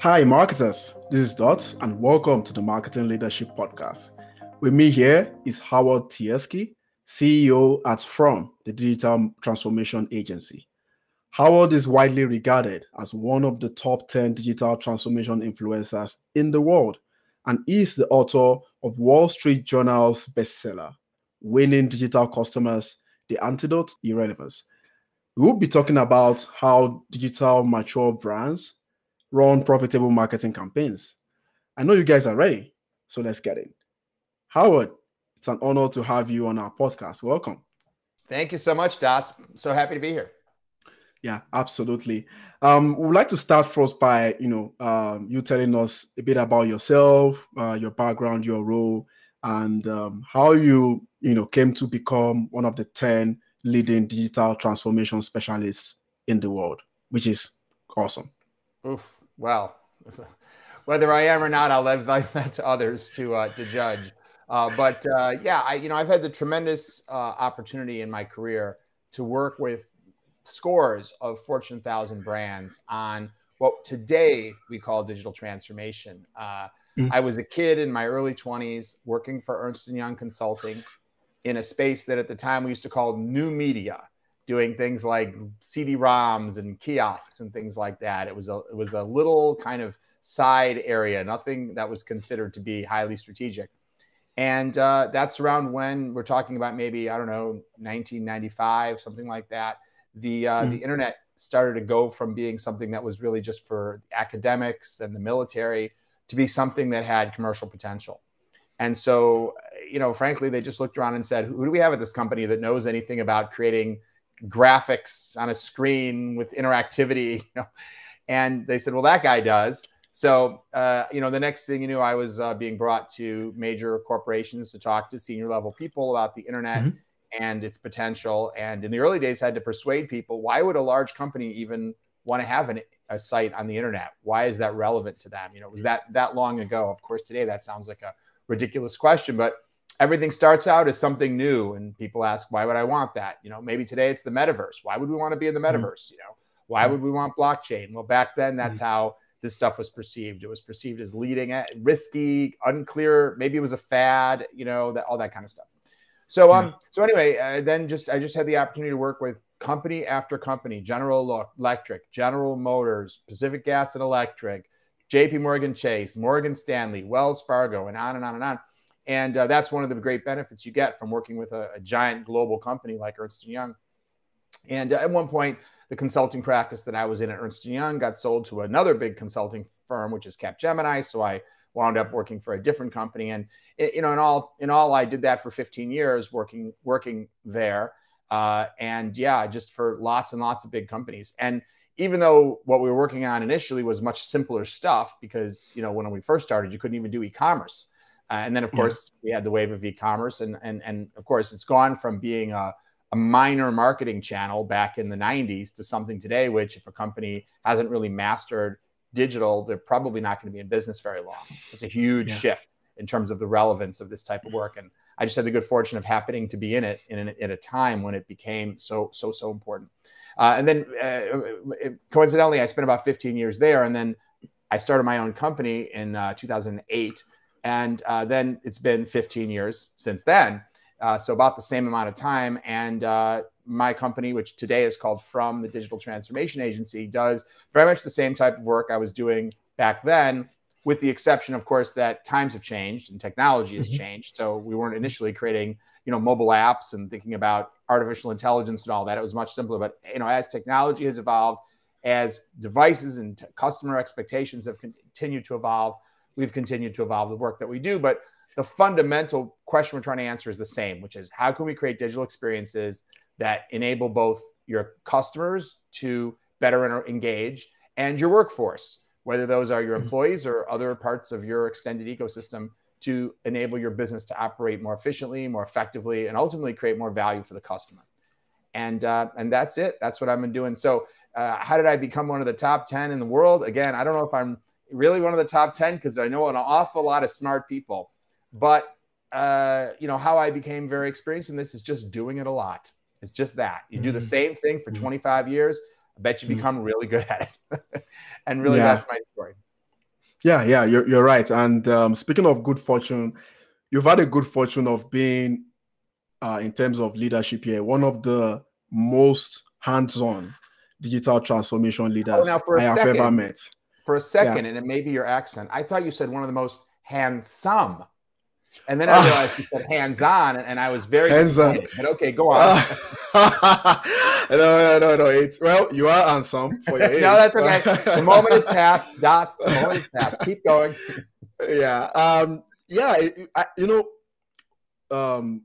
Hi, marketers. This is Dots, and welcome to the Marketing Leadership Podcast. With me here is Howard Tiersky, CEO at From, the digital transformation agency. Howard is widely regarded as one of the top 10 digital transformation influencers in the world, and is the author of Wall Street Journal's bestseller, Winning Digital Customers: The Antidote to Irrelevance. We will be talking about how digital mature brands run profitable marketing campaigns. I know you guys are ready, so let's get in. Howard, it's an honor to have you on our podcast. Welcome. Thank you so much, Dots. So happy to be here. Yeah, absolutely. We'd like to start first by, you telling us a bit about yourself, your background, your role, and how you, came to become one of the 10 leading digital transformation specialists in the world, which is awesome. Oof. Well, whether I am or not, I'll leave that to others to judge. Yeah, I've had the tremendous opportunity in my career to work with scores of Fortune 1000 brands on what today we call digital transformation. I was a kid in my early 20s working for Ernst & Young Consulting in a space that at the time we used to call new media, doing things like CD-ROMs and kiosks and things like that. It was a little kind of side area, nothing that was considered to be highly strategic. And that's around when we're talking about maybe, 1995, something like that. The internet started to go from being something that was really just for academics and the military to be something that had commercial potential. And so, frankly, they just looked around and said, who do we have at this company that knows anything about creating graphics on a screen with interactivity? And they said, well, that guy does. So, the next thing you knew, I was being brought to major corporations to talk to senior level people about the internet and its potential. And in the early days, I had to persuade people, why would a large company even want to have a site on the internet? Why is that relevant to them? It was that long ago. Of course, today that sounds like a ridiculous question, but everything starts out as something new, and people ask, why would I want that? Maybe today it's the metaverse. Why would we want to be in the metaverse? Why would we want blockchain? Well, back then, that's how this stuff was perceived. It was perceived as leading, risky, unclear. Maybe it was a fad, all that kind of stuff. So, anyway, then I just had the opportunity to work with company after company: General Electric, General Motors, Pacific Gas and Electric, JP Morgan Chase, Morgan Stanley, Wells Fargo, and on and on and on. And that's one of the great benefits you get from working with a giant global company like Ernst & Young. And at one point, the consulting practice that I was in at Ernst & Young got sold to another big consulting firm, which is Capgemini. So I wound up working for a different company. And, in all, I did that for 15 years working there. Just for lots and lots of big companies. And even though what we were working on initially was much simpler stuff, because, when we first started, you couldn't even do e-commerce. And then, of course, we had the wave of e-commerce. And of course, it's gone from being a minor marketing channel back in the 90s to something today, which if a company hasn't really mastered digital, they're probably not going to be in business very long. It's a huge shift in terms of the relevance of this type of work. And I just had the good fortune of happening to be in it at a time when it became so important. And then coincidentally, I spent about 15 years there. And then I started my own company in 2008. And then it's been 15 years since then. So about the same amount of time. And my company, which today is called From, the Digital Transformation Agency, does very much the same type of work I was doing back then, with the exception, of course, that times have changed and technology has changed. So we weren't initially creating, mobile apps and thinking about artificial intelligence and all that. It was much simpler. But, as technology has evolved, as devices and customer expectations have continued to evolve, we've continued to evolve the work that we do. But the fundamental question we're trying to answer is the same, which is, how can we create digital experiences that enable both your customers to better engage and your workforce, whether those are your employees or other parts of your extended ecosystem, to enable your business to operate more efficiently, more effectively, and ultimately create more value for the customer. And that's it. That's what I've been doing. So how did I become one of the top 10 in the world? Again, I don't know if I'm really one of the top 10 because I know an awful lot of smart people. But, how I became very experienced in this is just doing it a lot. It's just that. You do the same thing for 25 years. I bet you become really good at it. And really, that's my story. Yeah, you're right. And speaking of good fortune, you've had a good fortune of being, in terms of leadership here, one of the most hands-on digital transformation Oh, leaders now I have ever met. for a Yeah. second, and it may be your accent, I thought you said one of the most handsome. And then I realized you said hands-on, and I was very Hands-on. disappointed. But okay, go on. No. It's, well, you are handsome for your No, age. that's okay. The moment is past. Dots. The moment is past. Keep going. Yeah. Yeah. Um,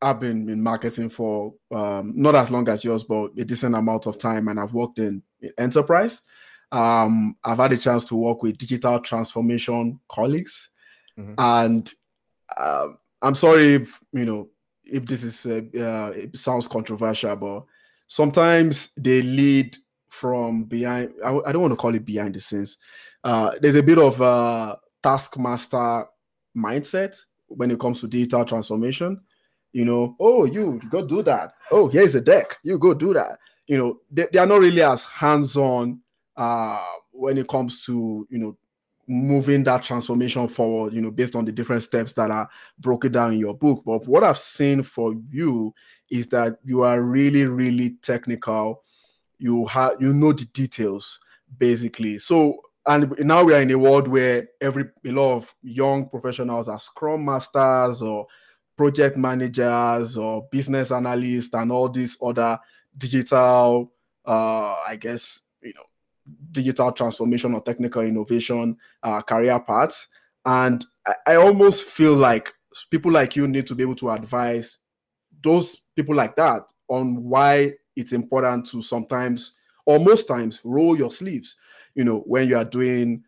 I've been in marketing for not as long as yours, but a decent amount of time, and I've worked in enterprise. I've had a chance to work with digital transformation colleagues, and I'm sorry if if this is it sounds controversial, but sometimes they lead from behind. I don't want to call it behind the scenes. There's a bit of taskmaster mindset when it comes to digital transformation. Oh, you go do that. Oh, here's a deck. You go do that. They are not really as hands-on when it comes to moving that transformation forward, based on the different steps that are broken down in your book. But what I've seen for you is that you are really, really technical. You know the details, basically. So, and now we are in a world where a lot of young professionals are scrum masters or project managers or business analysts and all these other digital, I guess, digital transformation or technical innovation career paths. And I almost feel like people like you need to be able to advise those people like that on why it's important to sometimes or most times roll your sleeves, when you are doing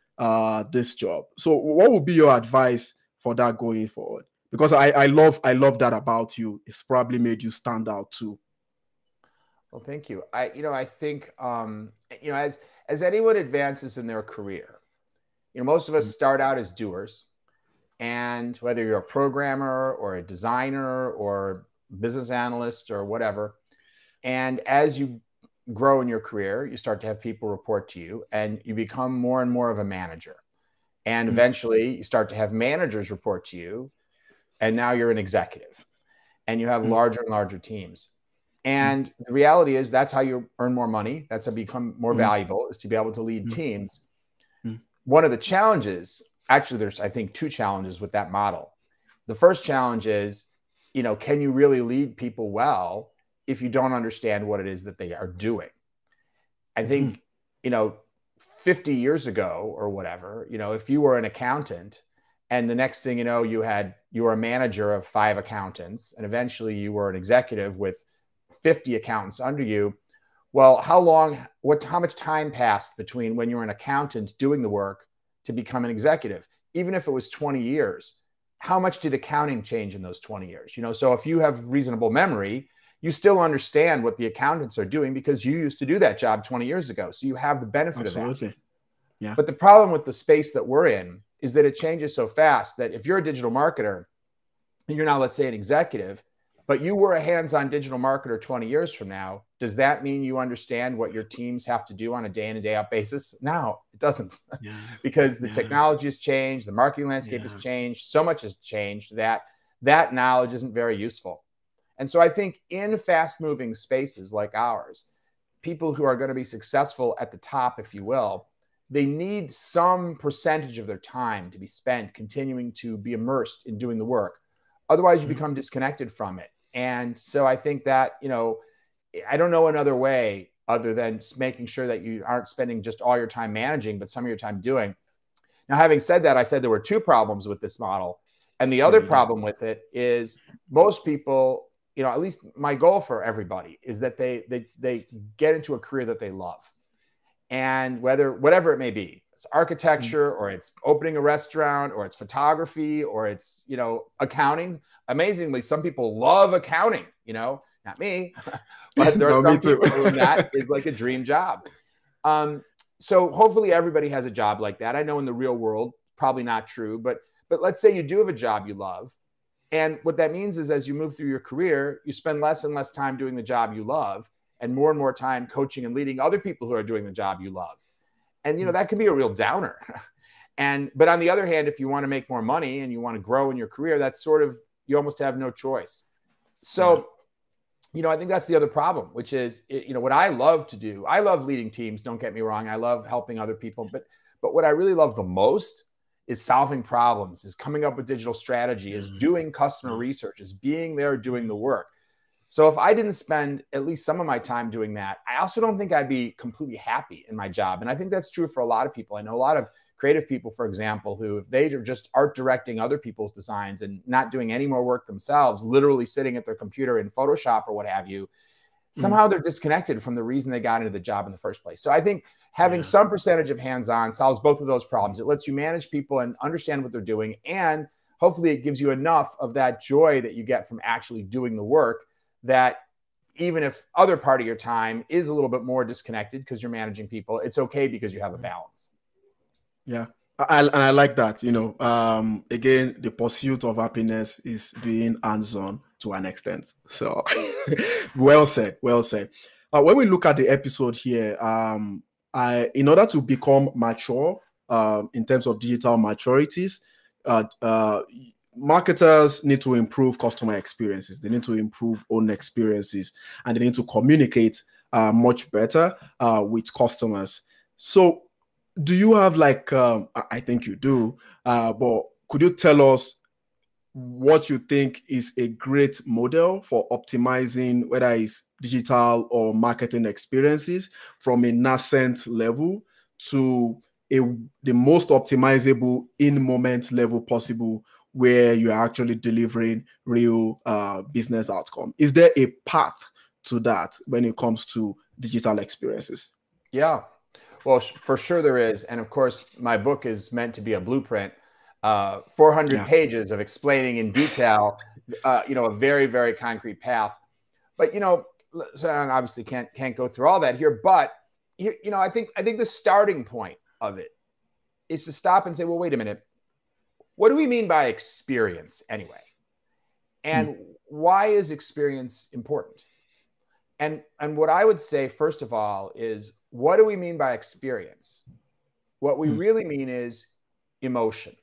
this job. So what would be your advice for that going forward? Because I love that about you. It's probably made you stand out too. Well, thank you. I think, as anyone advances in their career, most of us start out as doers, and whether you're a programmer or a designer or business analyst or whatever, and as you grow in your career, you start to have people report to you, and you become more and more of a manager, and eventually you start to have managers report to you, and now you're an executive, and you have larger and larger teams. And the reality is that's how you earn more money. That's how you become more valuable, is to be able to lead teams. One of the challenges, actually, there's, I think, two challenges with that model. The first challenge is, can you really lead people well if you don't understand what it is that they are doing? I think, 50 years ago or whatever, if you were an accountant and the next thing you know, you were a manager of 5 accountants, and eventually you were an executive with 50 accountants under you. Well, how much time passed between when you were an accountant doing the work to become an executive? Even if it was 20 years, how much did accounting change in those 20 years? So if you have reasonable memory, you still understand what the accountants are doing because you used to do that job 20 years ago. So you have the benefit of that. Yeah. But the problem with the space that we're in is that it changes so fast that if you're a digital marketer and you're now, let's say, an executive, but you were a hands-on digital marketer 20 years from now, does that mean you understand what your teams have to do on a day in and day out basis? No, it doesn't. Because the technology has changed, the marketing landscape has changed, so much has changed that knowledge isn't very useful. And so I think in fast-moving spaces like ours, people who are going to be successful at the top, if you will, they need some percentage of their time to be spent continuing to be immersed in doing the work. Otherwise, you become disconnected from it. And so I think that, I don't know another way other than making sure that you aren't spending just all your time managing, but some of your time doing. Now, having said that, I said there were 2 problems with this model. And the other problem with it is most people, at least my goal for everybody is that they get into a career that they love. And whatever it may be, it's architecture or it's opening a restaurant or it's photography or it's, accounting. Amazingly, some people love accounting, not me, but there are some people who that is like a dream job. So hopefully everybody has a job like that. I know in the real world, probably not true, but let's say you do have a job you love. And what that means is as you move through your career, you spend less and less time doing the job you love and more time coaching and leading other people who are doing the job you love. And, that can be a real downer. But on the other hand, if you want to make more money and you want to grow in your career, that's sort of, you almost have no choice. So, I think that's the other problem, which is, what I love to do. I love leading teams. Don't get me wrong. I love helping other people. But what I really love the most is solving problems, is coming up with digital strategy, is doing customer research, is being there doing the work. So if I didn't spend at least some of my time doing that, I also don't think I'd be completely happy in my job. And I think that's true for a lot of people. I know a lot of creative people, for example, who, if they are just art directing other people's designs and not doing any more work themselves, literally sitting at their computer in Photoshop or what have you, somehow they're disconnected from the reason they got into the job in the first place. So I think having some percentage of hands-on solves both of those problems. It lets you manage people and understand what they're doing. And hopefully it gives you enough of that joy that you get from actually doing the work, that even if other part of your time is a little bit more disconnected because you're managing people, it's okay because you have a balance. Yeah. I like that. Again, the pursuit of happiness is being hands-on to an extent. So well said. When we look at the episode here, in order to become mature in terms of digital maturities, marketers need to improve customer experiences. They need to improve own experiences, and they need to communicate much better with customers. So do you have I think you do, but could you tell us what you think is a great model for optimizing whether it's digital or marketing experiences from a nascent level to the most optimizable in-moment level possible, where you're actually delivering real business outcome? Is there a path to that when it comes to digital experiences? Yeah. Well, for sure there is. And of course, my book is meant to be a blueprint, 400 pages of explaining in detail, a very, very concrete path. But, so I obviously can't go through all that here. But, I think the starting point of it is to stop and say, well, wait a minute. What do we mean by experience anyway? And why is experience important? And what I would say, first of all, is, what do we mean by experience? What we really mean is emotion,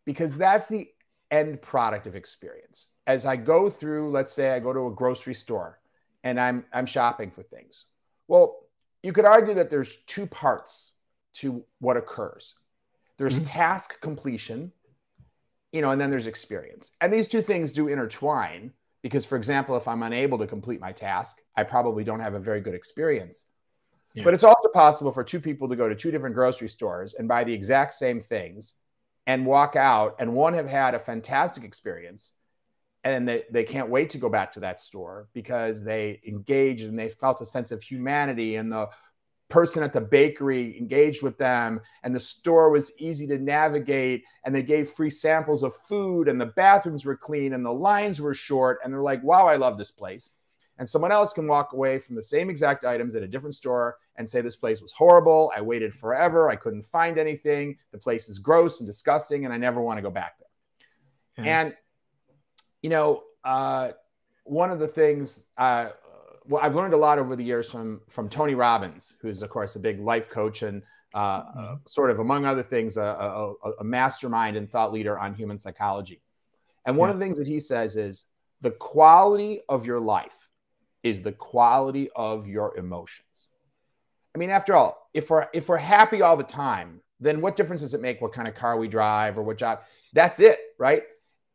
because that's the end product of experience. As I go through, let's say I go to a grocery store and I'm shopping for things. Well, you could argue that there's two parts to what occurs. There's task completion, and then there's experience. And these two things do intertwine, because, for example, if I'm unable to complete my task, I probably don't have a very good experience. Yeah. But it's also possible for two people to go to two different grocery stores and buy the exact same things and walk out, and one have had a fantastic experience, and they can't wait to go back to that store because they engaged and they felt a sense of humanity, and the person at the bakery engaged with them, and the store was easy to navigate, and they gave free samples of food, and the bathrooms were clean, and the lines were short, and they're like, wow, I love this place. And someone else can walk away from the same exact items at a different store and say, this place was horrible. I waited forever. I couldn't find anything. The place is gross and disgusting, and I never want to go back there. And, one of the thes I've learned a lot over the years from Tony Robbins, who's, of course, a big life coach and sort of, among other things, a mastermind and thought leader on human psychology. And one of the things that he says is, the quality of your life is the quality of your emotions. I mean, after all, if we're happy all the time, then what difference does it make what kind of car we drive or what job? That's it, right?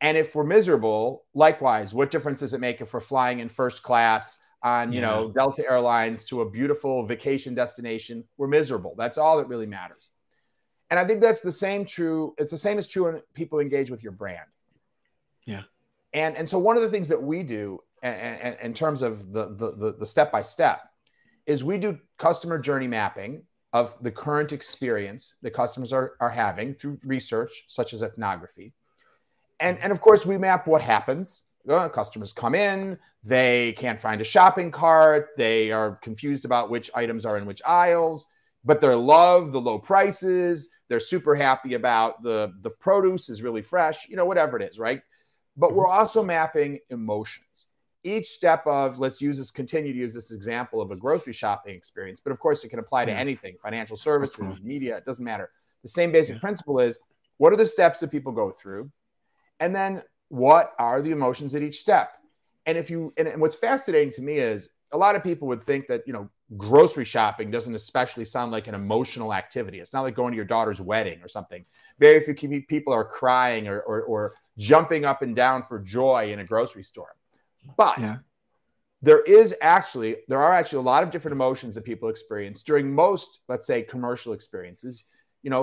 And if we're miserable, likewise, what difference does it make if we're flying in first class on, Delta Airlines to a beautiful vacation destination? We're miserable. That's all that really matters. And I think that's the same true. It's the same as true when people engage with your brand. Yeah. And so one of the things that we do in terms of the step-by-step is we do customer journey mapping of the current experience that customers are having through research, such as ethnography. And of course, we map what happens. Customers come in, they can't find a shopping cart, they are confused about which items are in which aisles, but they love the low prices, they're super happy about the produce is really fresh, whatever it is, right? But we're also mapping emotions. Each step of, continue to use this example of a grocery shopping experience, but of course it can apply to anything, financial services, media, it doesn't matter. The same basic principle is, what are the steps that people go through? And then what are the emotions at each step? And what's fascinating to me is a lot of people would think that, grocery shopping doesn't especially sound like an emotional activity. It's not like going to your daughter's wedding or something. Very few people are crying or jumping up and down for joy in a grocery store. But there are actually a lot of different emotions that people experience during most, let's say, commercial experiences,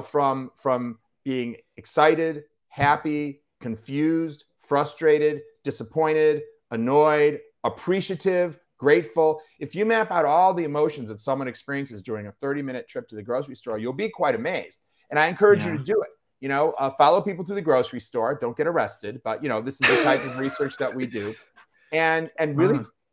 from being excited, happy, confused, frustrated, disappointed, annoyed, appreciative, grateful. If you map out all the emotions that someone experiences during a 30-minute trip to the grocery store, you'll be quite amazed. And I encourage you to do it. Follow people through the grocery store. Don't get arrested. But, this is the type of research that we do. And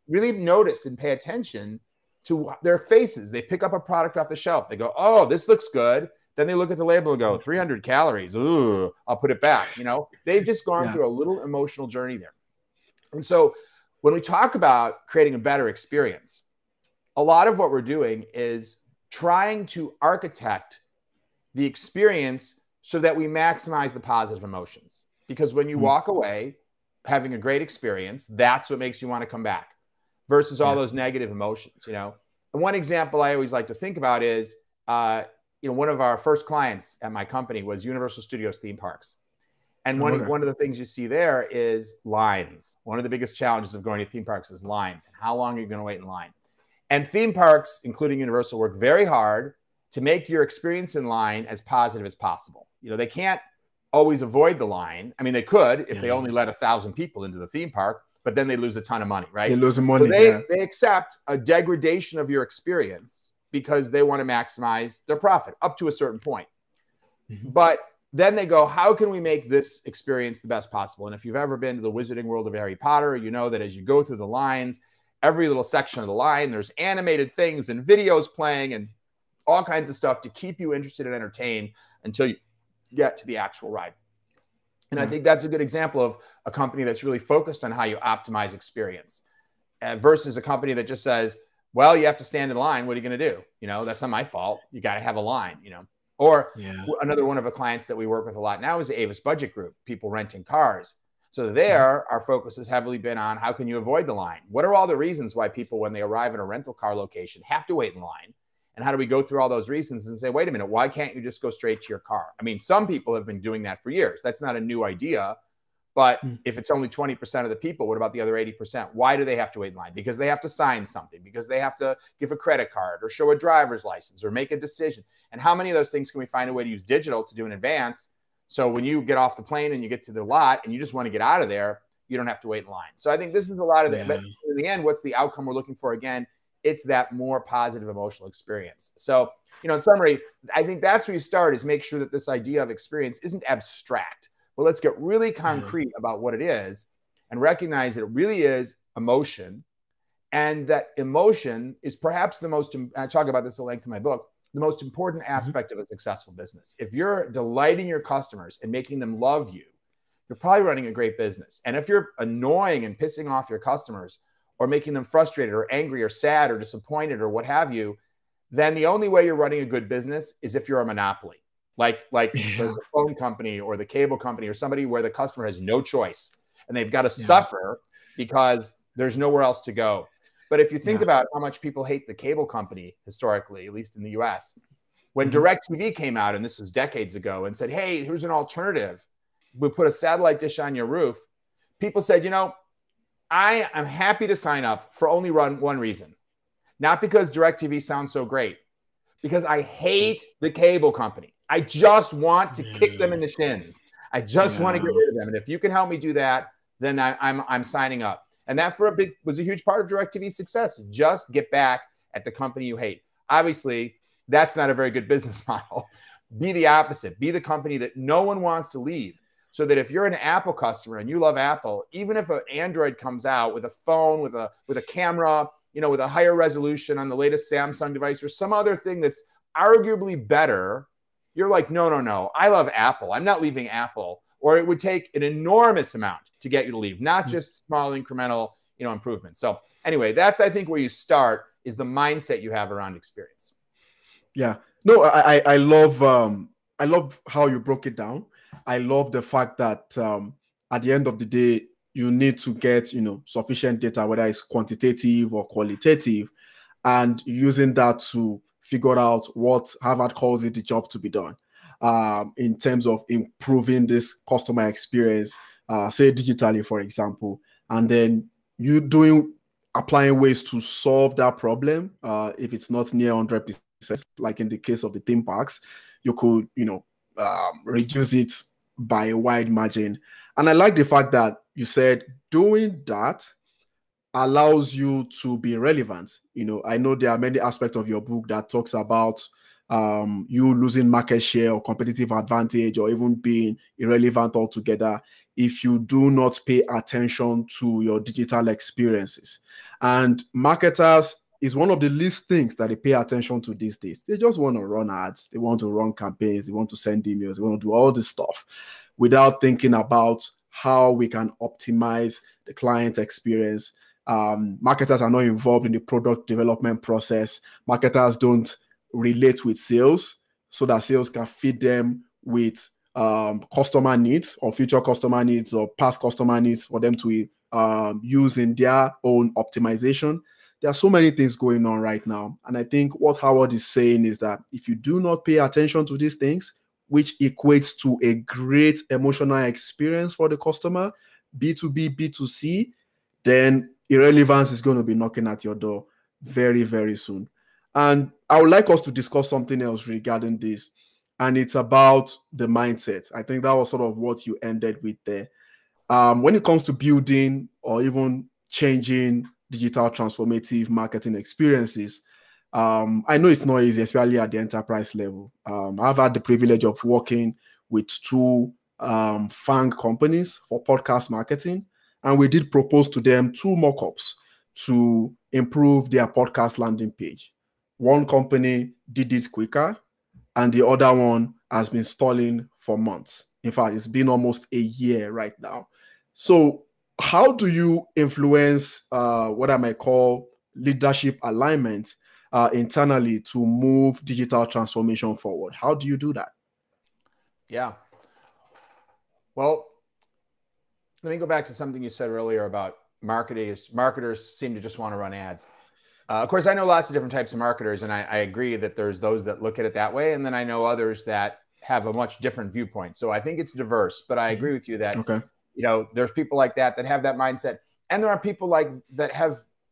really notice and pay attention to their faces. They pick up a product off the shelf. They go, oh, this looks good. Then they look at the label and go, 300 calories. Ooh, I'll put it back. They've just gone through a little emotional journey there. And so when we talk about creating a better experience, a lot of what we're doing is trying to architect the experience so that we maximize the positive emotions. Because when you walk away having a great experience, that's what makes you want to come back versus all those negative emotions, And one example I always like to think about is, one of our first clients at my company was Universal Studios theme parks. And one of the things you see there is lines. One of the biggest challenges of going to theme parks is lines. How long are you going to wait in line? And theme parks, including Universal, work very hard to make your experience in line as positive as possible. They can't always avoid the line. I mean, they could if they only let 1,000 people into the theme park, but then they lose a ton of money, right? They lose money. So they accept a degradation of your experience because they want to maximize their profit up to a certain point. But then they go, how can we make this experience the best possible? And if you've ever been to the wizarding world of Harry Potter, you know that as you go through the lines, every little section of the line, there's animated things and videos playing and all kinds of stuff to keep you interested and entertained until you get to the actual ride. And I think that's a good example of a company that's really focused on how you optimize experience versus a company that just says, well, you have to stand in line. What are you going to do? That's not my fault. You got to have a line, Or another one of the clients that we work with a lot now is the Avis Budget Group, people renting cars. So there, our focus has heavily been on how can you avoid the line? What are all the reasons why people, when they arrive at a rental car location, have to wait in line? And how do we go through all those reasons and say, wait a minute, why can't you just go straight to your car? I mean, some people have been doing that for years. That's not a new idea. But if it's only 20% of the people, what about the other 80%? Why do they have to wait in line? Because they have to sign something, because they have to give a credit card or show a driver's license or make a decision. And how many of those things can we find a way to use digital to do in advance? So when you get off the plane and you get to the lot and you just want to get out of there, you don't have to wait in line. So I think this is a lot of it. But in the end, what's the outcome we're looking for? Again, it's that more positive emotional experience. So, in summary, I think that's where you start, is make sure that this idea of experience isn't abstract. Well, let's get really concrete about what it is and recognize that it really is emotion. And that emotion is perhaps the most, I talk about this at length in my book, the most important aspect of a successful business. If you're delighting your customers and making them love you, you're probably running a great business. And if you're annoying and pissing off your customers or making them frustrated or angry or sad or disappointed or what have you, then the only way you're running a good business is if you're a monopoly. Like the phone company or the cable company or somebody where the customer has no choice and they've got to suffer because there's nowhere else to go. But if you think about how much people hate the cable company historically, at least in the US, when DirecTV came out, and this was decades ago, and said, hey, here's an alternative. We put a satellite dish on your roof. People said, I am happy to sign up for only one reason. Not because DirecTV sounds so great, because I hate the cable company. I just want to kick them in the shins. I just want to get rid of them. And if you can help me do that, then I'm signing up. And that was a huge part of DirecTV's success. Just get back at the company you hate. Obviously, that's not a very good business model. Be the opposite. Be the company that no one wants to leave. So that if you're an Apple customer and you love Apple, even if an Android comes out with a phone, with a camera, with a higher resolution on the latest Samsung device or some other thing that's arguably better, you're like, no, I love Apple. I'm not leaving Apple. Or it would take an enormous amount to get you to leave, not just small incremental, improvements. So anyway, that's, I think, where you start, is the mindset you have around experience. Yeah. No, I love I love how you broke it down. I love the fact that at the end of the day, you need to get, sufficient data, whether it's quantitative or qualitative, and using that to figure out what Harvard calls it the job to be done in terms of improving this customer experience, say digitally, for example, and then applying ways to solve that problem. If it's not near 100%, like in the case of the theme parks, you could, reduce it by a wide margin. And I like the fact that you said doing that allows you to be relevant. I know there are many aspects of your book that talks about you losing market share or competitive advantage or even being irrelevant altogether if you do not pay attention to your digital experiences. And marketers is one of the least things that they pay attention to these days. They just want to run ads, they want to run campaigns, they want to send emails, they want to do all this stuff without thinking about how we can optimize the client experience. Marketers are not involved in the product development process. Marketers don't relate with sales so that sales can feed them with customer needs or future customer needs or past customer needs for them to use in their own optimization. There are so many things going on right now. And I think what Howard is saying is that if you do not pay attention to these things, which equates to a great emotional experience for the customer, B2B, B2C, then irrelevance is going to be knocking at your door very, very soon. And I would like us to discuss something else regarding this. And it's about the mindset. I think that was sort of what you ended with there. When it comes to building or even changing digital transformative marketing experiences, I know it's not easy, especially at the enterprise level. I've had the privilege of working with two FANG companies for podcast marketing, and we did propose to them two mock-ups to improve their podcast landing page. One company did it quicker, and the other one has been stalling for months. In fact, it's been almost a year right now. So how do you influence what I might call leadership alignment internally to move digital transformation forward? How do you do that? Yeah. Well, let me go back to something you said earlier about marketers seem to just want to run ads. Of course, I know lots of different types of marketers, and I agree that there's those that look at it that way, and then I know others that have a much different viewpoint. So I think it's diverse, but I agree with you that there's people like that have that mindset, and there are people like that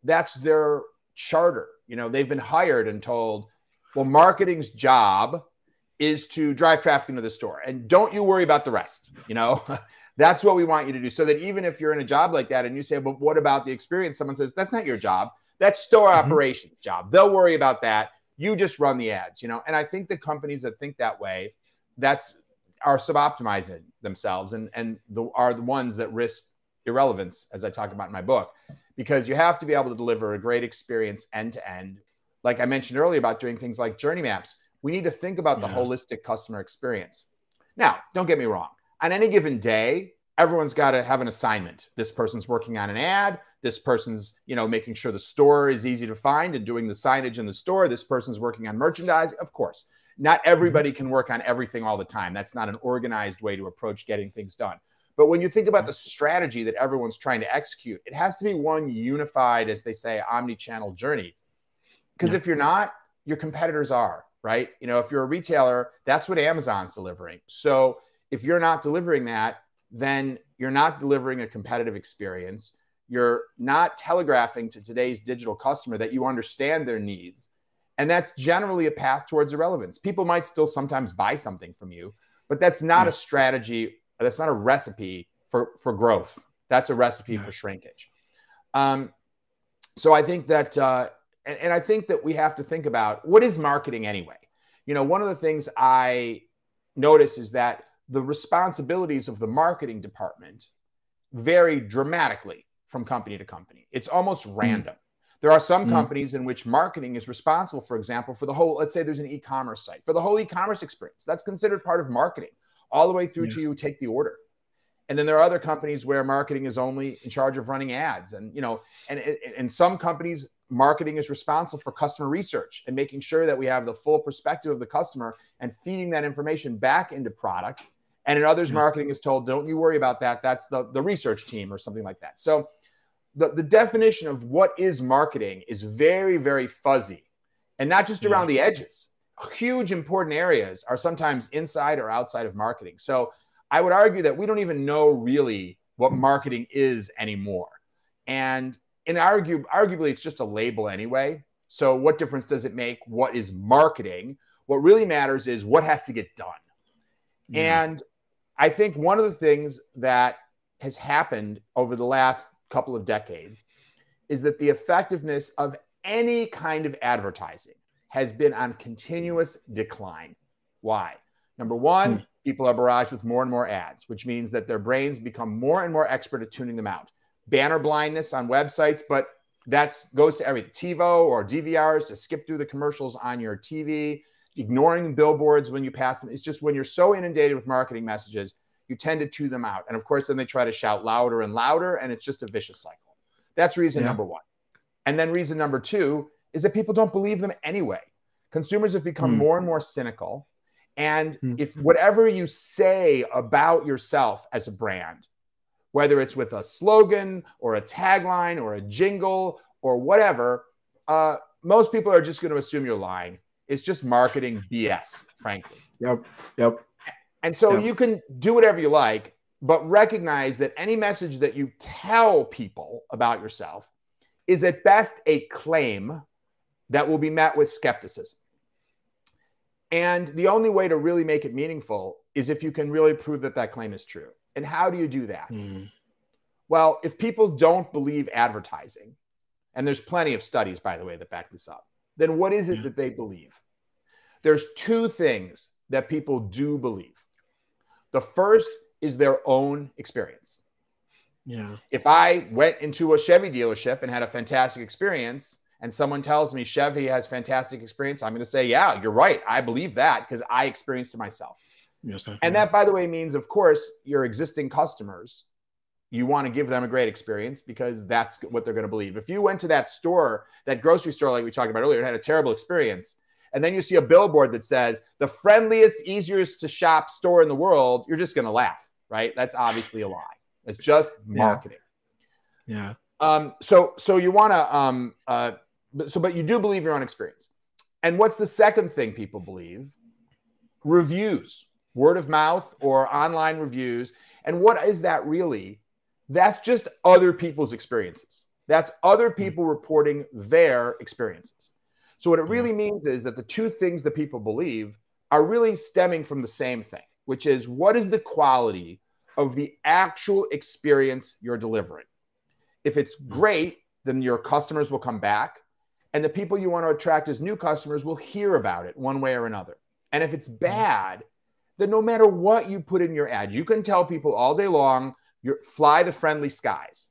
that's their charter. They've been hired and told, well, marketing's job is to drive traffic into the store, and don't you worry about the rest. That's what we want you to do. So that even if you're in a job like that and you say, but what about the experience? Someone says, that's not your job. That's store operations job. They'll worry about that. You just run the ads, And I think the companies that think that way, are sub-optimizing themselves and are the ones that risk irrelevance, as I talk about in my book, because you have to be able to deliver a great experience end to end. Like I mentioned earlier about doing things like journey maps, we need to think about the holistic customer experience. Now, don't get me wrong. On any given day, everyone's got to have an assignment. This person's working on an ad. This person's, making sure the store is easy to find and doing the signage in the store. This person's working on merchandise. Of course, not everybody can work on everything all the time. That's not an organized way to approach getting things done. But when you think about the strategy that everyone's trying to execute, it has to be one unified, as they say, omni-channel journey. Because if you're not, your competitors are, right? If you're a retailer, that's what Amazon's delivering. So if you're not delivering that, then you're not delivering a competitive experience. You're not telegraphing to today's digital customer that you understand their needs. And that's generally a path towards irrelevance. People might still sometimes buy something from you, but that's not a strategy. That's not a recipe for growth. That's a recipe for shrinkage. So I think that, and I think that we have to think about, what is marketing anyway? One of the things I notice is that the responsibilities of the marketing department vary dramatically from company to company. It's almost random. There are some companies in which marketing is responsible, for example, for the whole, let's say there's an e-commerce site, for the whole e-commerce experience. That's considered part of marketing, all the way through to you take the order. And then there are other companies where marketing is only in charge of running ads. And, and some companies, marketing is responsible for customer research and making sure that we have the full perspective of the customer and feeding that information back into product. And in others, marketing is told, don't you worry about that. That's the research team or something like that. So the definition of what is marketing is very, very fuzzy, and not just around the edges. Huge important areas are sometimes inside or outside of marketing. So I would argue that we don't even know really what marketing is anymore. And arguably, it's just a label anyway. So what difference does it make? What is marketing? What really matters is what has to get done. And I think one of the things that has happened over the last couple of decades is that the effectiveness of any kind of advertising has been on continuous decline. Why? Number one, people are barraged with more and more ads, which means that their brains become more and more expert at tuning them out. Banner blindness on websites, but that goes to everything. TiVo or DVRs to skip through the commercials on your TV, ignoring billboards when you pass them. It's just when you're so inundated with marketing messages, you tend to tune them out. And of course, then they try to shout louder and louder, and it's just a vicious cycle. That's reason number one. And then reason number two is that people don't believe them anyway. Consumers have become more and more cynical. And if whatever you say about yourself as a brand, whether it's with a slogan or a tagline or a jingle or whatever, most people are just going to assume you're lying. It's just marketing BS, frankly. Yep. And so you can do whatever you like, but recognize that any message that you tell people about yourself is at best a claim that will be met with skepticism. And the only way to really make it meaningful is if you can really prove that that claim is true. And how do you do that? Well, if people don't believe advertising, and there's plenty of studies, by the way, that back this up, then what is it that they believe? There's two things that people do believe. The first is their own experience. If I went into a Chevy dealership and had a fantastic experience, and someone tells me Chevy has fantastic experience, I'm going to say, yeah, you're right. I believe that because I experienced it myself. And that, by the way, means, of course, your existing customers, you want to give them a great experience because that's what they're going to believe. If you went to that store, that grocery store like we talked about earlier, and had a terrible experience, and then you see a billboard that says the friendliest, easiest to shop store in the world, you're just going to laugh, right? That's obviously a lie. It's just marketing. So you want to, but you do believe your own experience. And what's the second thing people believe? Reviews, word of mouth or online reviews. And what is that really? That's just other people's experiences. That's other people reporting their experiences. So what it really means is that the two things that people believe are really stemming from the same thing, which is what is the quality of the actual experience you're delivering? If it's great, then your customers will come back, and the people you want to attract as new customers will hear about it one way or another. And if it's bad, then no matter what you put in your ad, you can tell people all day long, fly the friendly skies.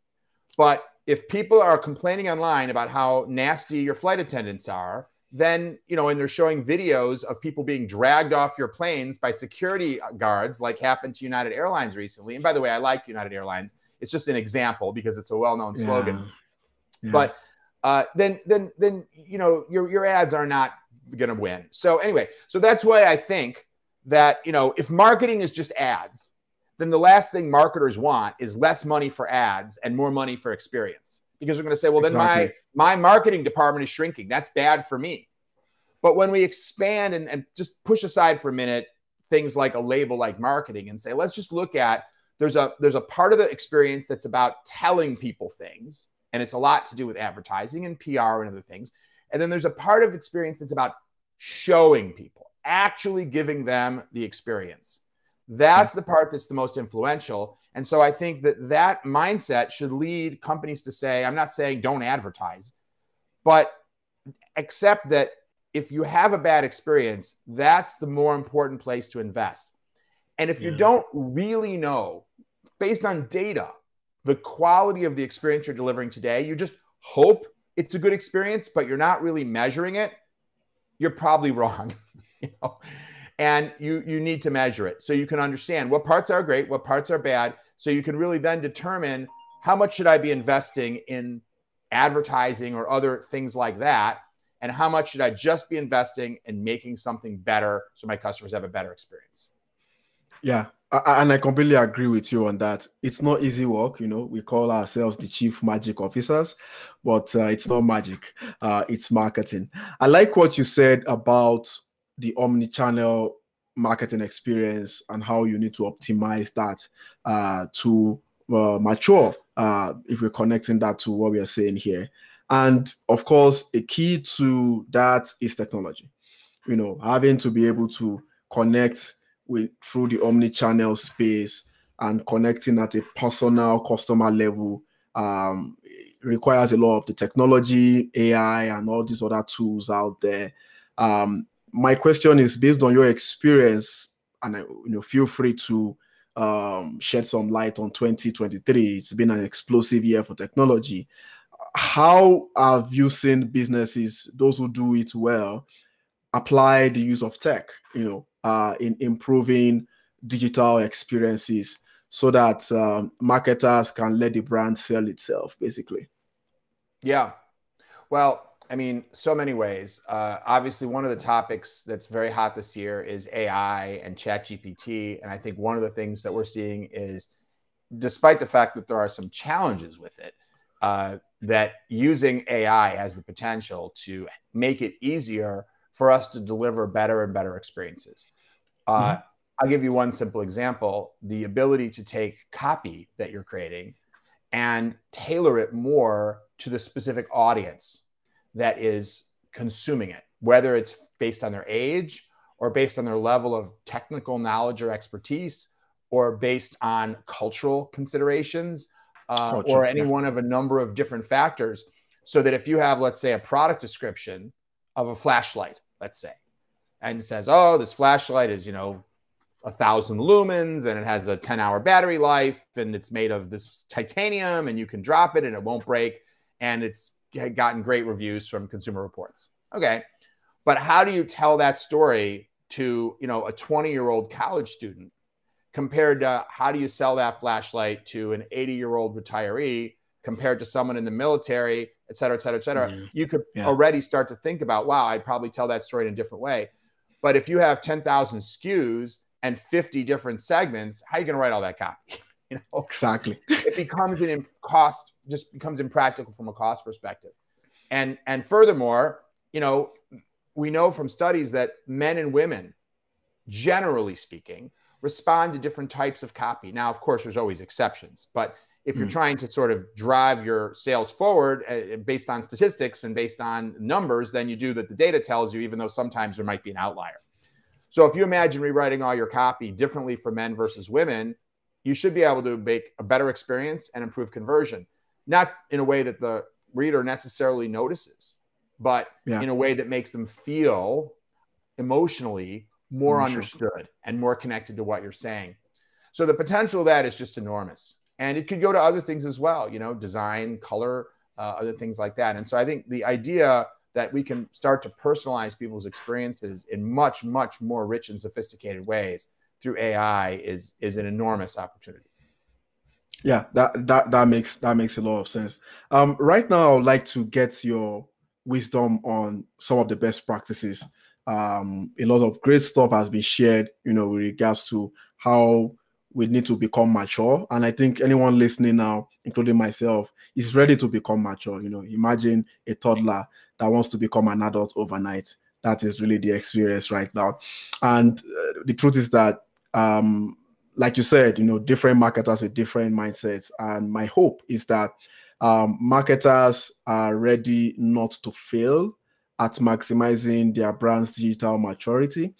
But if people are complaining online about how nasty your flight attendants are, then, and they're showing videos of people being dragged off your planes by security guards, like happened to United Airlines recently. And by the way, I like United Airlines. It's just an example because it's a well-known slogan. But then your ads are not going to win. So anyway, so that's why I think that, if marketing is just ads, then the last thing marketers want is less money for ads and more money for experience. Because they're going to say, well, then my marketing department is shrinking. That's bad for me. But when we expand and just push aside for a minute things like a label like marketing and say, let's just look at, there's a part of the experience that's about telling people things. And it's a lot to do with advertising and PR and other things. And then there's a part of experience that's about showing people, actually giving them the experience. That's the part that's the most influential. And so I think that mindset should lead companies to say, I'm not saying don't advertise, but accept that if you have a bad experience, that's the more important place to invest. And if you don't really know, based on data, the quality of the experience you're delivering today, you just hope it's a good experience, but you're not really measuring it, you're probably wrong. And you need to measure it so you can understand what parts are great, what parts are bad, so you can really then determine how much should I be investing in advertising or other things like that? And how much should I just be investing in making something better so my customers have a better experience? Yeah, and I completely agree with you on that. It's not easy work. We call ourselves the chief magic officers, but it's not magic. It's marketing. I like what you said about the omni-channel marketing experience and how you need to optimize that to mature, if we're connecting that to what we are saying here. And of course, a key to that is technology. Having to be able to connect through the omni-channel space and connecting at a personal customer level requires a lot of the technology, AI, and all these other tools out there. My question is, based on your experience, and feel free to shed some light on 2023. It's been an explosive year for technology. How have you seen businesses, those who do it well, apply the use of tech, in improving digital experiences so that marketers can let the brand sell itself, basically? Yeah. Well, I mean, so many ways. Obviously, one of the topics that's very hot this year is AI and ChatGPT. And I think one of the things that we're seeing is, despite the fact that there are some challenges with it, that using AI has the potential to make it easier for us to deliver better and better experiences. I'll give you one simple example: the ability to take copy that you're creating and tailor it more to the specific audience that is consuming it, whether it's based on their age or based on their level of technical knowledge or expertise, or based on cultural considerations, or any one of a number of different factors. So that if you have, let's say, a product description of a flashlight, let's say, and it says, oh, this flashlight is, 1,000 lumens and it has a 10-hour battery life and it's made of this titanium and you can drop it and it won't break, and it's gotten great reviews from Consumer Reports. Okay. But how do you tell that story to, a 20-year-old college student compared to how do you sell that flashlight to an 80-year-old retiree compared to someone in the military, et cetera, et cetera, et cetera? You could already start to think about, wow, I'd probably tell that story in a different way. But if you have 10,000 SKUs and 50 different segments, how are you going to write all that copy? Exactly. It becomes just becomes impractical from a cost perspective. And furthermore, we know from studies that men and women, generally speaking, respond to different types of copy. Now, of course, there's always exceptions, but if you're trying to sort of drive your sales forward based on statistics and based on numbers, then you do that the data tells you, even though sometimes there might be an outlier. So if you imagine rewriting all your copy differently for men versus women, you should be able to make a better experience and improve conversion, not in a way that the reader necessarily notices, but in a way that makes them feel emotionally more understood and more connected to what you're saying. So the potential of that is just enormous. And it could go to other things as well, design, color, other things like that. And so I think the idea that we can start to personalize people's experiences in much, much more rich and sophisticated ways through AI is an enormous opportunity. Yeah, that makes a lot of sense. Right now, I would like to get your wisdom on some of the best practices. A lot of great stuff has been shared, with regards to how we need to become mature. And I think anyone listening now, including myself, is ready to become mature. Imagine a toddler that wants to become an adult overnight. That is really the experience right now. And the truth is that, like you said, different marketers with different mindsets. And my hope is that marketers are ready not to fail at maximizing their brand's digital maturity.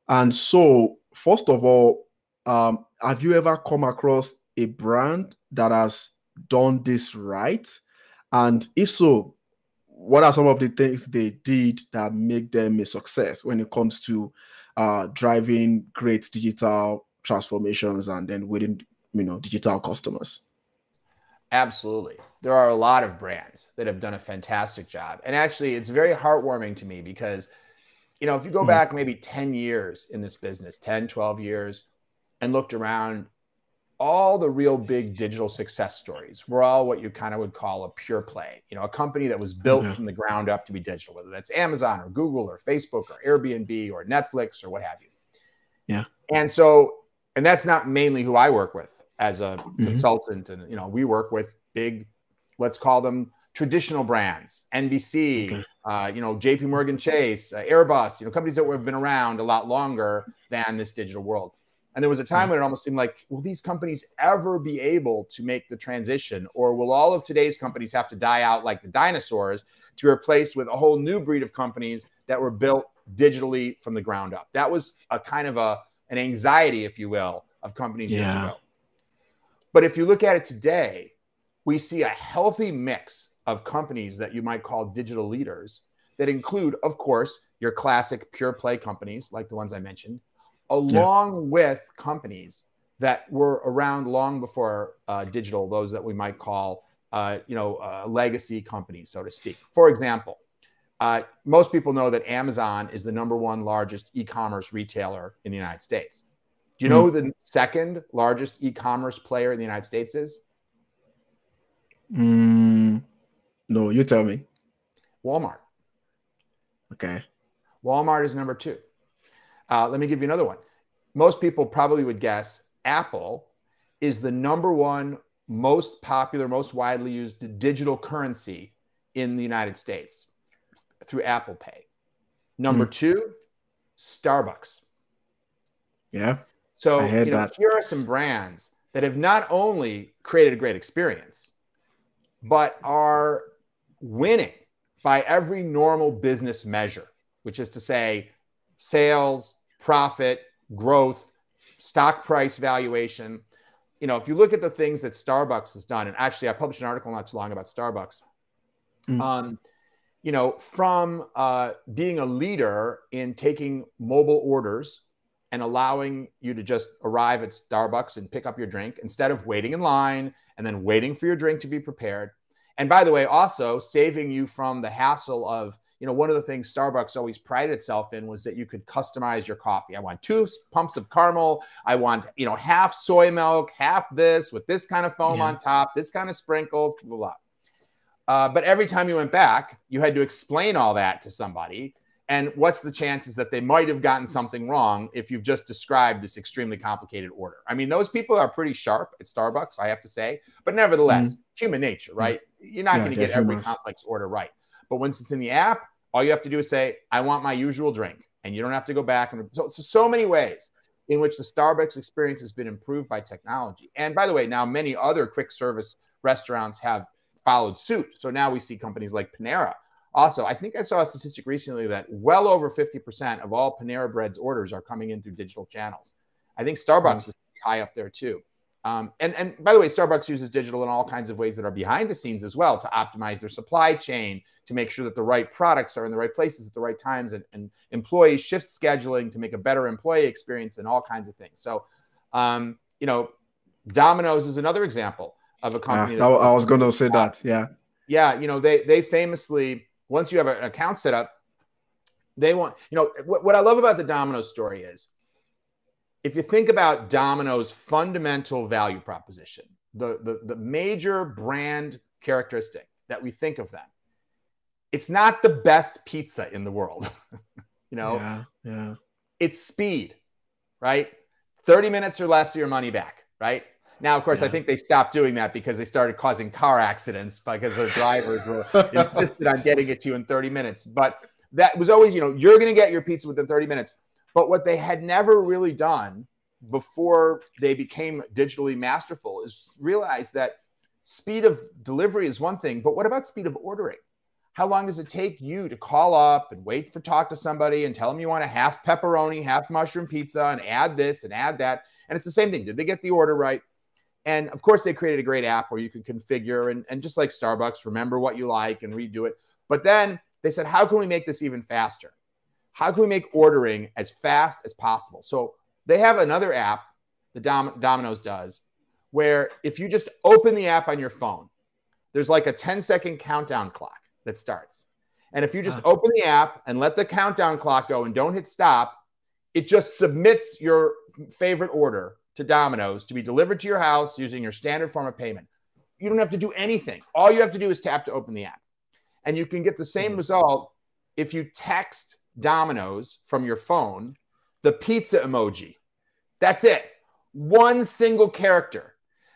And so, first of all, have you ever come across a brand that has done this right? And if so, what are some of the things they did that make them a success when it comes to driving great digital transformations and then winning, digital customers? Absolutely. There are a lot of brands that have done a fantastic job. And actually, it's very heartwarming to me because, if you go back maybe 10 years in this business, 10, 12 years, and looked around, all the real big digital success stories were all what you kind of would call a pure play, you know, a company that was built from the ground up to be digital, whether that's Amazon or Google or Facebook or Airbnb or Netflix or what have you. Yeah. And so, and that's not mainly who I work with as a consultant. And, you know, we work with big, let's call them traditional brands, NBC, you know, JP Morgan Chase, Airbus, you know, companies that have been around a lot longer than this digital world. And there was a time when it almost seemed like, will these companies ever be able to make the transition? Or will all of today's companies have to die out like the dinosaurs to be replaced with a whole new breed of companies that were built digitally from the ground up? That was a kind of an anxiety, if you will, of companies years ago. But if you look at it today, we see a healthy mix of companies that you might call digital leaders that include, of course, your classic pure play companies like the ones I mentioned, along with companies that were around long before digital, those that we might call, legacy companies, so to speak. For example, most people know that Amazon is the #1 largest e-commerce retailer in the United States. Do you know who the second largest e-commerce player in the United States is? No, you tell me. Walmart. Okay. Walmart is #2. Let me give you another one. Most people probably would guess Apple is the #1 most popular, most widely used digital currency in the United States through Apple Pay. #2, Starbucks. Yeah. So, I heard that. here are some brands that have not only created a great experience, but are winning by every normal business measure, which is to say sales, profit, growth, stock price valuation. You know, if you look at the things that Starbucks has done, and actually I published an article not too long about Starbucks, from being a leader in taking mobile orders and allowing you to just arrive at Starbucks and pick up your drink instead of waiting in line and then waiting for your drink to be prepared. And by the way, also saving you from the hassle of, one of the things Starbucks always prided itself in was that you could customize your coffee. I want 2 pumps of caramel. I want, half soy milk, half this with this kind of foam on top, this kind of sprinkles, blah, blah, blah. But every time you went back, you had to explain all that to somebody. And what's the chances that they might have gotten something wrong if you've just described this extremely complicated order? I mean, those people are pretty sharp at Starbucks, I have to say. But nevertheless, human nature, right? You're not going to get every complex order right. But once it's in the app, all you have to do is say, I want my usual drink. And you don't have to go back. And so many ways in which the Starbucks experience has been improved by technology. And by the way, now many other quick service restaurants have followed suit. So now we see companies like Panera. Also, I think I saw a statistic recently that well over 50% of all Panera Bread's orders are coming in through digital channels. I think Starbucks is high up there too. And by the way, Starbucks uses digital in all kinds of ways that are behind the scenes as well to optimize their supply chain, to make sure that the right products are in the right places at the right times, and employee shift scheduling to make a better employee experience and all kinds of things. So, Domino's is another example of a company. I was going to say that. Yeah. Yeah. They famously, once you have an account set up, they want, what I love about the Domino's story is, if you think about Domino's fundamental value proposition, the major brand characteristic that we think of them, it's not the best pizza in the world. It's speed, right? 30 minutes or less of your money back, right? Now, of course, I think they stopped doing that because they started causing car accidents because their drivers were insisted on getting it to you in 30 minutes. But that was always, you're going to get your pizza within 30 minutes. But what they had never really done before they became digitally masterful is realize that speed of delivery is one thing, but what about speed of ordering? How long does it take you to call up and talk to somebody and tell them you want a half pepperoni, half mushroom pizza and add this and add that? And it's the same thing. Did they get the order right? And of course, they created a great app where you could configure and just like Starbucks, remember what you like and redo it. But then they said, how can we make this even faster? How can we make ordering as fast as possible? So they have another app, the Domino's does, where if you just open the app on your phone, there's like a 10-second countdown clock that starts. And if you just open the app and let the countdown clock go and don't hit stop, it just submits your favorite order to Domino's to be delivered to your house using your standard form of payment. You don't have to do anything. All you have to do is tap to open the app. And you can get the same result if you text Domino's from your phone, the pizza emoji. That's it. One single character.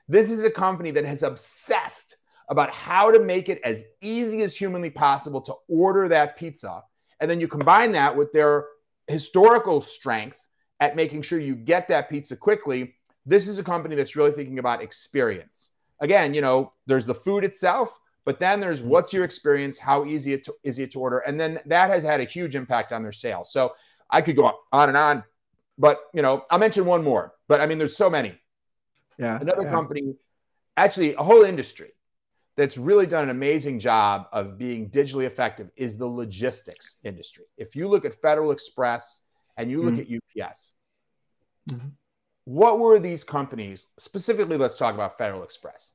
This is a company that has obsessed about how to make it as easy as humanly possible to order that pizza. And then you combine that with their historical strength at making sure you get that pizza quickly. This is a company that's really thinking about experience. Again, you know, there's the food itself, but then there's what's your experience, how easy is it to order? And then that has had a huge impact on their sales. So I could go on and on, but, you know, I'll mention one more. But I mean, there's so many. Yeah. Another company, actually a whole industry that's really done an amazing job of being digitally effective is the logistics industry. If you look at Federal Express and you look at UPS, what were these companies? Specifically, let's talk about Federal Express.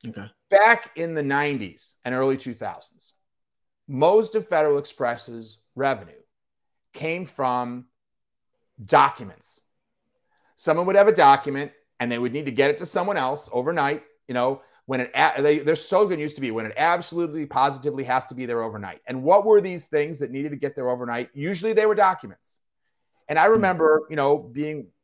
Okay. Back in the 90s and early 2000s, most of Federal Express's revenue came from documents. Someone would have a document and they would need to get it to someone else overnight. You know, when they're so good used to be when it absolutely positively has to be there overnight. And what were these things that needed to get there overnight? Usually they were documents. And I remember, you know,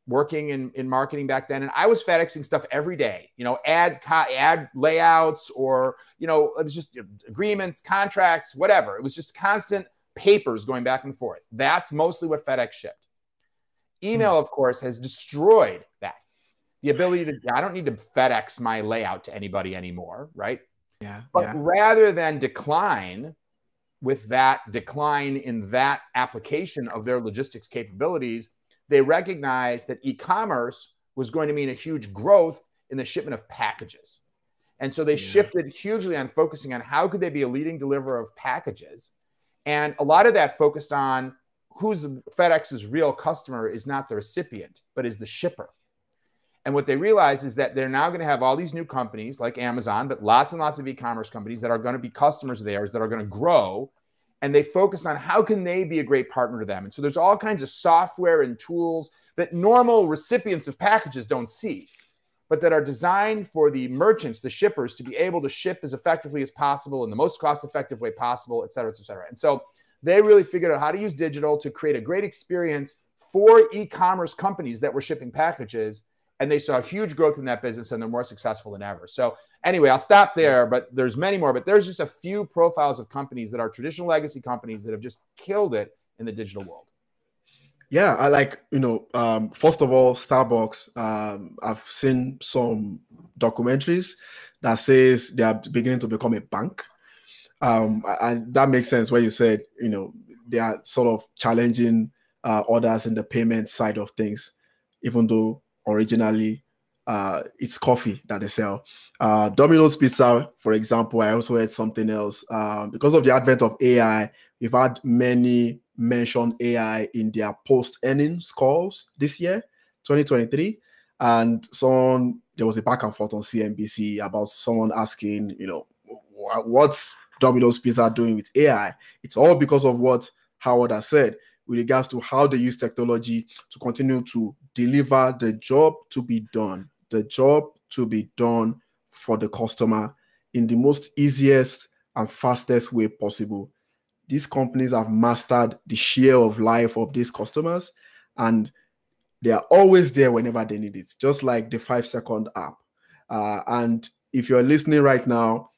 working in marketing back then, and I was FedExing stuff every day, you know, ad layouts, or, you know, it was just agreements, contracts, whatever. It was just constant papers going back and forth. That's mostly what FedEx shipped. Email, of course, has destroyed that. The ability to, I don't need to FedEx my layout to anybody anymore, right? Yeah. But rather than decline with that decline in that application of their logistics capabilities, they recognized that e-commerce was going to mean a huge growth in the shipment of packages. And so they shifted hugely on focusing on how could they be a leading deliverer of packages. And a lot of that focused on who's FedEx's real customer is not the recipient, but is the shipper. And what they realized is that they're now going to have all these new companies like Amazon, but lots and lots of e-commerce companies that are going to be customers of theirs that are going to grow. And they focus on how can they be a great partner to them. And so there's all kinds of software and tools that normal recipients of packages don't see, but that are designed for the merchants, the shippers, to be able to ship as effectively as possible in the most cost-effective way possible, et cetera, et cetera. And so they really figured out how to use digital to create a great experience for e-commerce companies that were shipping packages. And they saw huge growth in that business, and they're more successful than ever. So anyway, I'll stop there, but there's many more. But there's just a few profiles of companies that are traditional legacy companies that have just killed it in the digital world. Yeah, I like, you know, first of all, Starbucks, I've seen some documentaries that says they are beginning to become a bank. And that makes sense when you said, you know, they are sort of challenging others in the payment side of things, even though originally it's coffee that they sell. Domino's Pizza, for example, I also heard something else. Because of the advent of AI, we've had many mention AI in their post-earnings calls this year, 2023. And there was a back and forth on CNBC about someone asking, you know, what's Domino's Pizza doing with AI? It's all because of what Howard has said with regards to how they use technology to continue to deliver the job to be done for the customer in the most easiest and fastest way possible. These companies have mastered the share of life of these customers, and they are always there whenever they need it, just like the 5-second app. And if you're listening right now,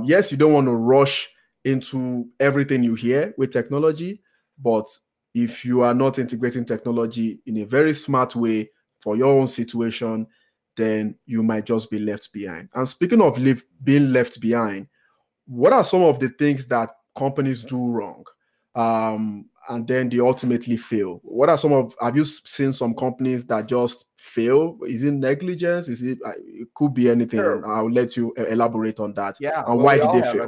yes, you don't want to rush into everything you hear with technology, but if you are not integrating technology in a very smart way for your own situation, then you might just be left behind. And speaking of being left behind, what are some of the things that companies do wrong? And then they ultimately fail. Have you seen some companies that just fail? Is it negligence? It could be anything. Sure. And I'll let you elaborate on that. Yeah. And why did they fail? I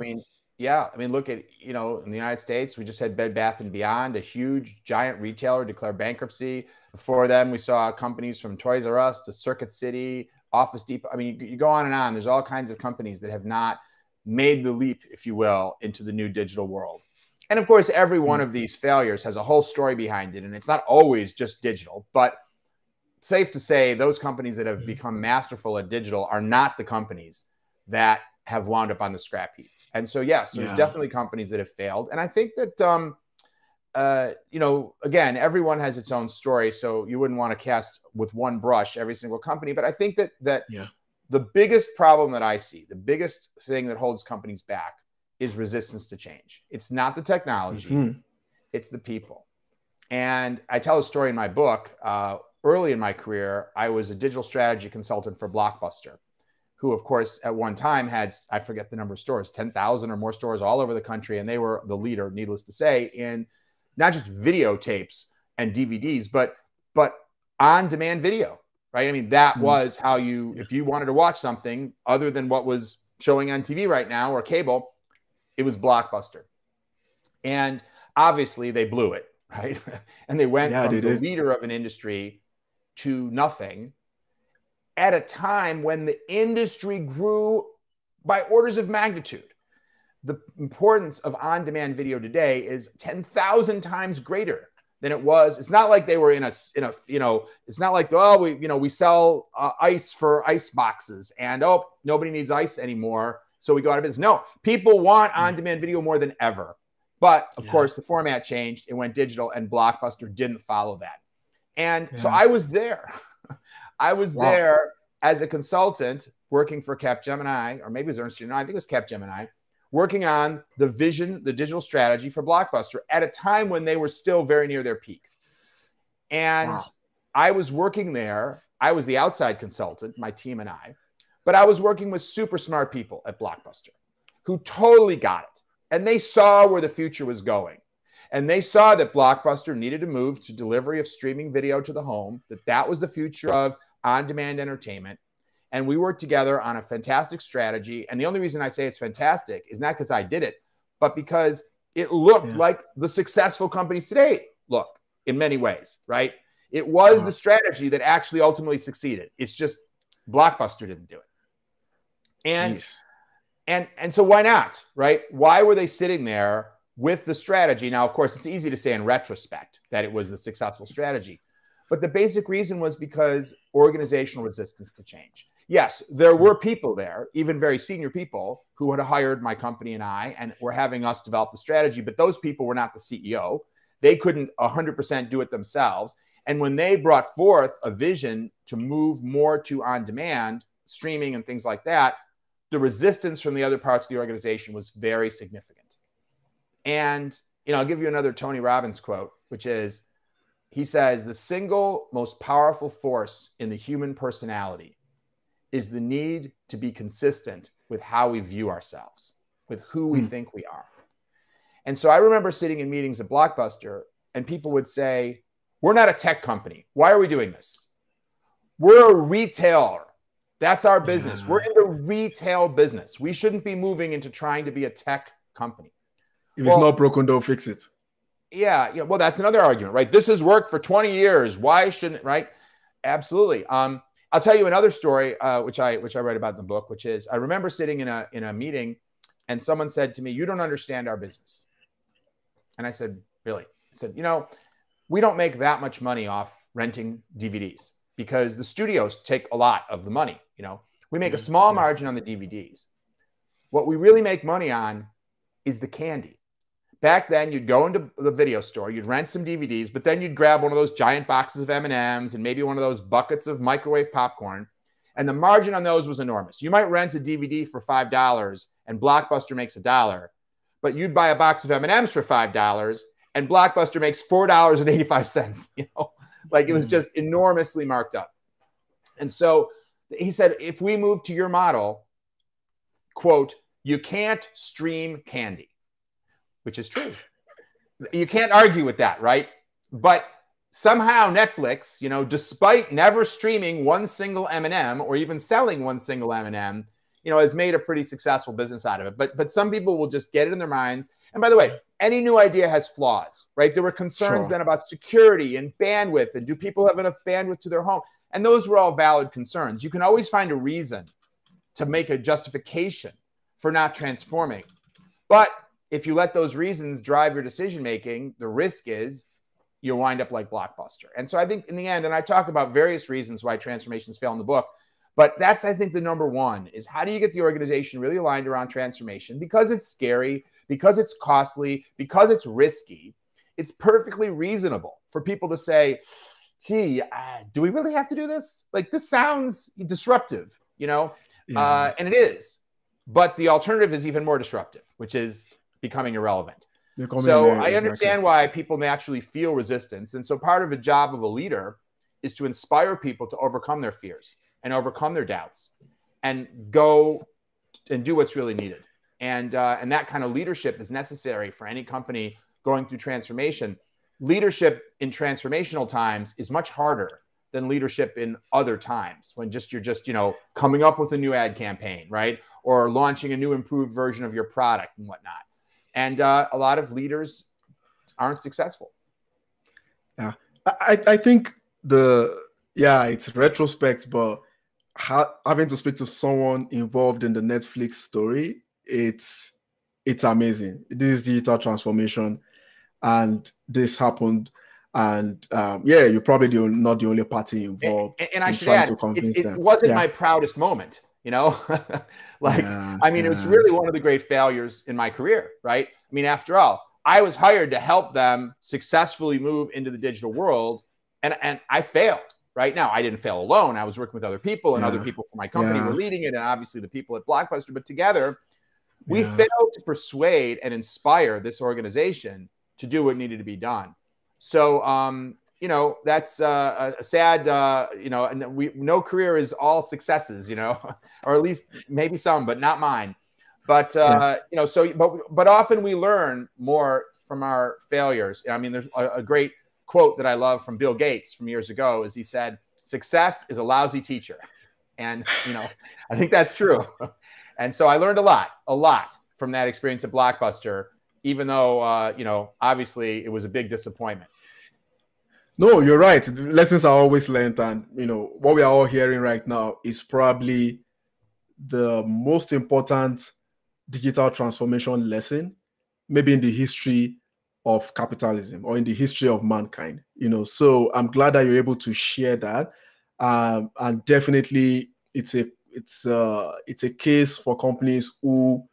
mean, look at, you know, in the United States, we just had Bed Bath & Beyond, a huge giant retailer, declare bankruptcy. Before them, we saw companies from Toys R Us to Circuit City, Office Depot. I mean, you go on and on. There's all kinds of companies that have not made the leap, if you will, into the new digital world. And of course, every one of these failures has a whole story behind it. And it's not always just digital, but safe to say those companies that have become masterful at digital are not the companies that have wound up on the scrap heap. And so, yes, there's definitely companies that have failed. And I think that, you know, again, everyone has its own story. So you wouldn't want to cast with one brush every single company. But I think that the biggest problem that I see, the biggest thing that holds companies back is resistance to change. It's not the technology, it's the people. And I tell a story in my book. Early in my career, I was a digital strategy consultant for Blockbuster, who, of course, at one time had, I forget the number of stores, 10,000 or more stores all over the country. And they were the leader, needless to say, in not just videotapes and DVDs, but on-demand video, right? I mean, that was how you, if you wanted to watch something other than what was showing on TV right now or cable, it was Blockbuster. And obviously they blew it, right? And they went from the leader of an industry to nothing at a time when the industry grew by orders of magnitude. The importance of on-demand video today is 10,000 times greater than it was. It's not like they were in a you know, it's not like, oh, we sell ice for ice boxes and, oh, nobody needs ice anymore, so we go out of business. No, people want on-demand video more than ever. But of course, the format changed. It went digital, and Blockbuster didn't follow that. And so I was there. I was there as a consultant working for Capgemini, or maybe it was Ernst & Young. I think it was Capgemini, working on the vision, the digital strategy for Blockbuster at a time when they were still very near their peak. And I was working there. I was the outside consultant, my team and I, but I was working with super smart people at Blockbuster who totally got it. And they saw where the future was going. And they saw that Blockbuster needed to move to delivery of streaming video to the home, that was the future of on-demand entertainment. And we worked together on a fantastic strategy. And the only reason I say it's fantastic is not because I did it, but because it looked like the successful companies today look in many ways, right? It was the strategy that actually ultimately succeeded. It's just Blockbuster didn't do it. And so why not, right? Why were they sitting there with the strategy? Now, of course, it's easy to say in retrospect that it was the successful strategy. But the basic reason was because organizational resistance to change. Yes, there were people there, even very senior people, who had hired my company and I and were having us develop the strategy. But those people were not the CEO. They couldn't 100% do it themselves. And when they brought forth a vision to move more to on-demand, streaming and things like that, the resistance from the other parts of the organization was very significant. And, you know, I'll give you another Tony Robbins quote, which is, he says, the single most powerful force in the human personality is the need to be consistent with how we view ourselves, with who we think we are. And so I remember sitting in meetings at Blockbuster and people would say, we're not a tech company. Why are we doing this? We're a retailer. That's our business. We're in the retail business. We shouldn't be moving into trying to be a tech company. If it's not broken, don't fix it. Yeah. Well, that's another argument, right? This has worked for 20 years. Why shouldn't it, right? Absolutely. I'll tell you another story, which I write about in the book, which is I remember sitting in a meeting and someone said to me, you don't understand our business. And I said, really? I said, you know, we don't make that much money off renting DVDs because the studios take a lot of the money. You know, we make a small margin on the DVDs. What we really make money on is the candy. Back then, you'd go into the video store, you'd rent some DVDs, but then you'd grab one of those giant boxes of M&Ms and maybe one of those buckets of microwave popcorn. And the margin on those was enormous. You might rent a DVD for $5 and Blockbuster makes $1, but you'd buy a box of M&Ms for $5 and Blockbuster makes $4.85. You know, like it was just enormously marked up. And so he said, if we move to your model, quote, you can't stream candy. Which is true. You can't argue with that, right? But somehow Netflix, you know, despite never streaming one single M&M or even selling one single M&M, you know, has made a pretty successful business out of it. But some people will just get it in their minds. And by the way, any new idea has flaws, right? There were concerns then about security and bandwidth, and do people have enough bandwidth to their home? And those were all valid concerns. You can always find a reason to make a justification for not transforming. But if you let those reasons drive your decision-making, the risk is you'll wind up like Blockbuster. And so I think in the end, and I talk about various reasons why transformations fail in the book, but that's, I think, the number one is how do you get the organization really aligned around transformation? Because it's scary, because it's costly, because it's risky. It's perfectly reasonable for people to say, gee, do we really have to do this? Like, this sounds disruptive, you know? Yeah. And it is. But the alternative is even more disruptive, which is becoming irrelevant. So I understand why people naturally feel resistance. And so part of the job of a leader is to inspire people to overcome their fears and overcome their doubts and go and do what's really needed. And that kind of leadership is necessary for any company going through transformation. Leadership in transformational times is much harder than leadership in other times when you're just, you know, coming up with a new ad campaign, right? Or launching a new improved version of your product and whatnot. And a lot of leaders aren't successful. Yeah, I think it's retrospect, but having to speak to someone involved in the Netflix story, it's amazing. This is digital transformation, and this happened. And you're probably not the only party involved. And I should add, it wasn't my proudest moment, you know? It was really one of the great failures in my career, right? I mean, after all, I was hired to help them successfully move into the digital world, and I failed. Right now, I didn't fail alone. I was working with other people, and other people from my company were leading it, and obviously the people at Blockbuster. But together, we failed to persuade and inspire this organization to do what needed to be done. So, that's a sad, no career is all successes, or at least maybe some, but not mine. But, but often we learn more from our failures. I mean, there's a great quote that I love from Bill Gates from years ago is he said, success is a lousy teacher. And, I think that's true. And so I learned a lot from that experience at Blockbuster, even though, obviously it was a big disappointment. No, you're right. The lessons are always learned. And, what we are all hearing right now is probably the most important digital transformation lesson, maybe in the history of capitalism or in the history of mankind. So I'm glad that you're able to share that. And definitely it's a case for companies who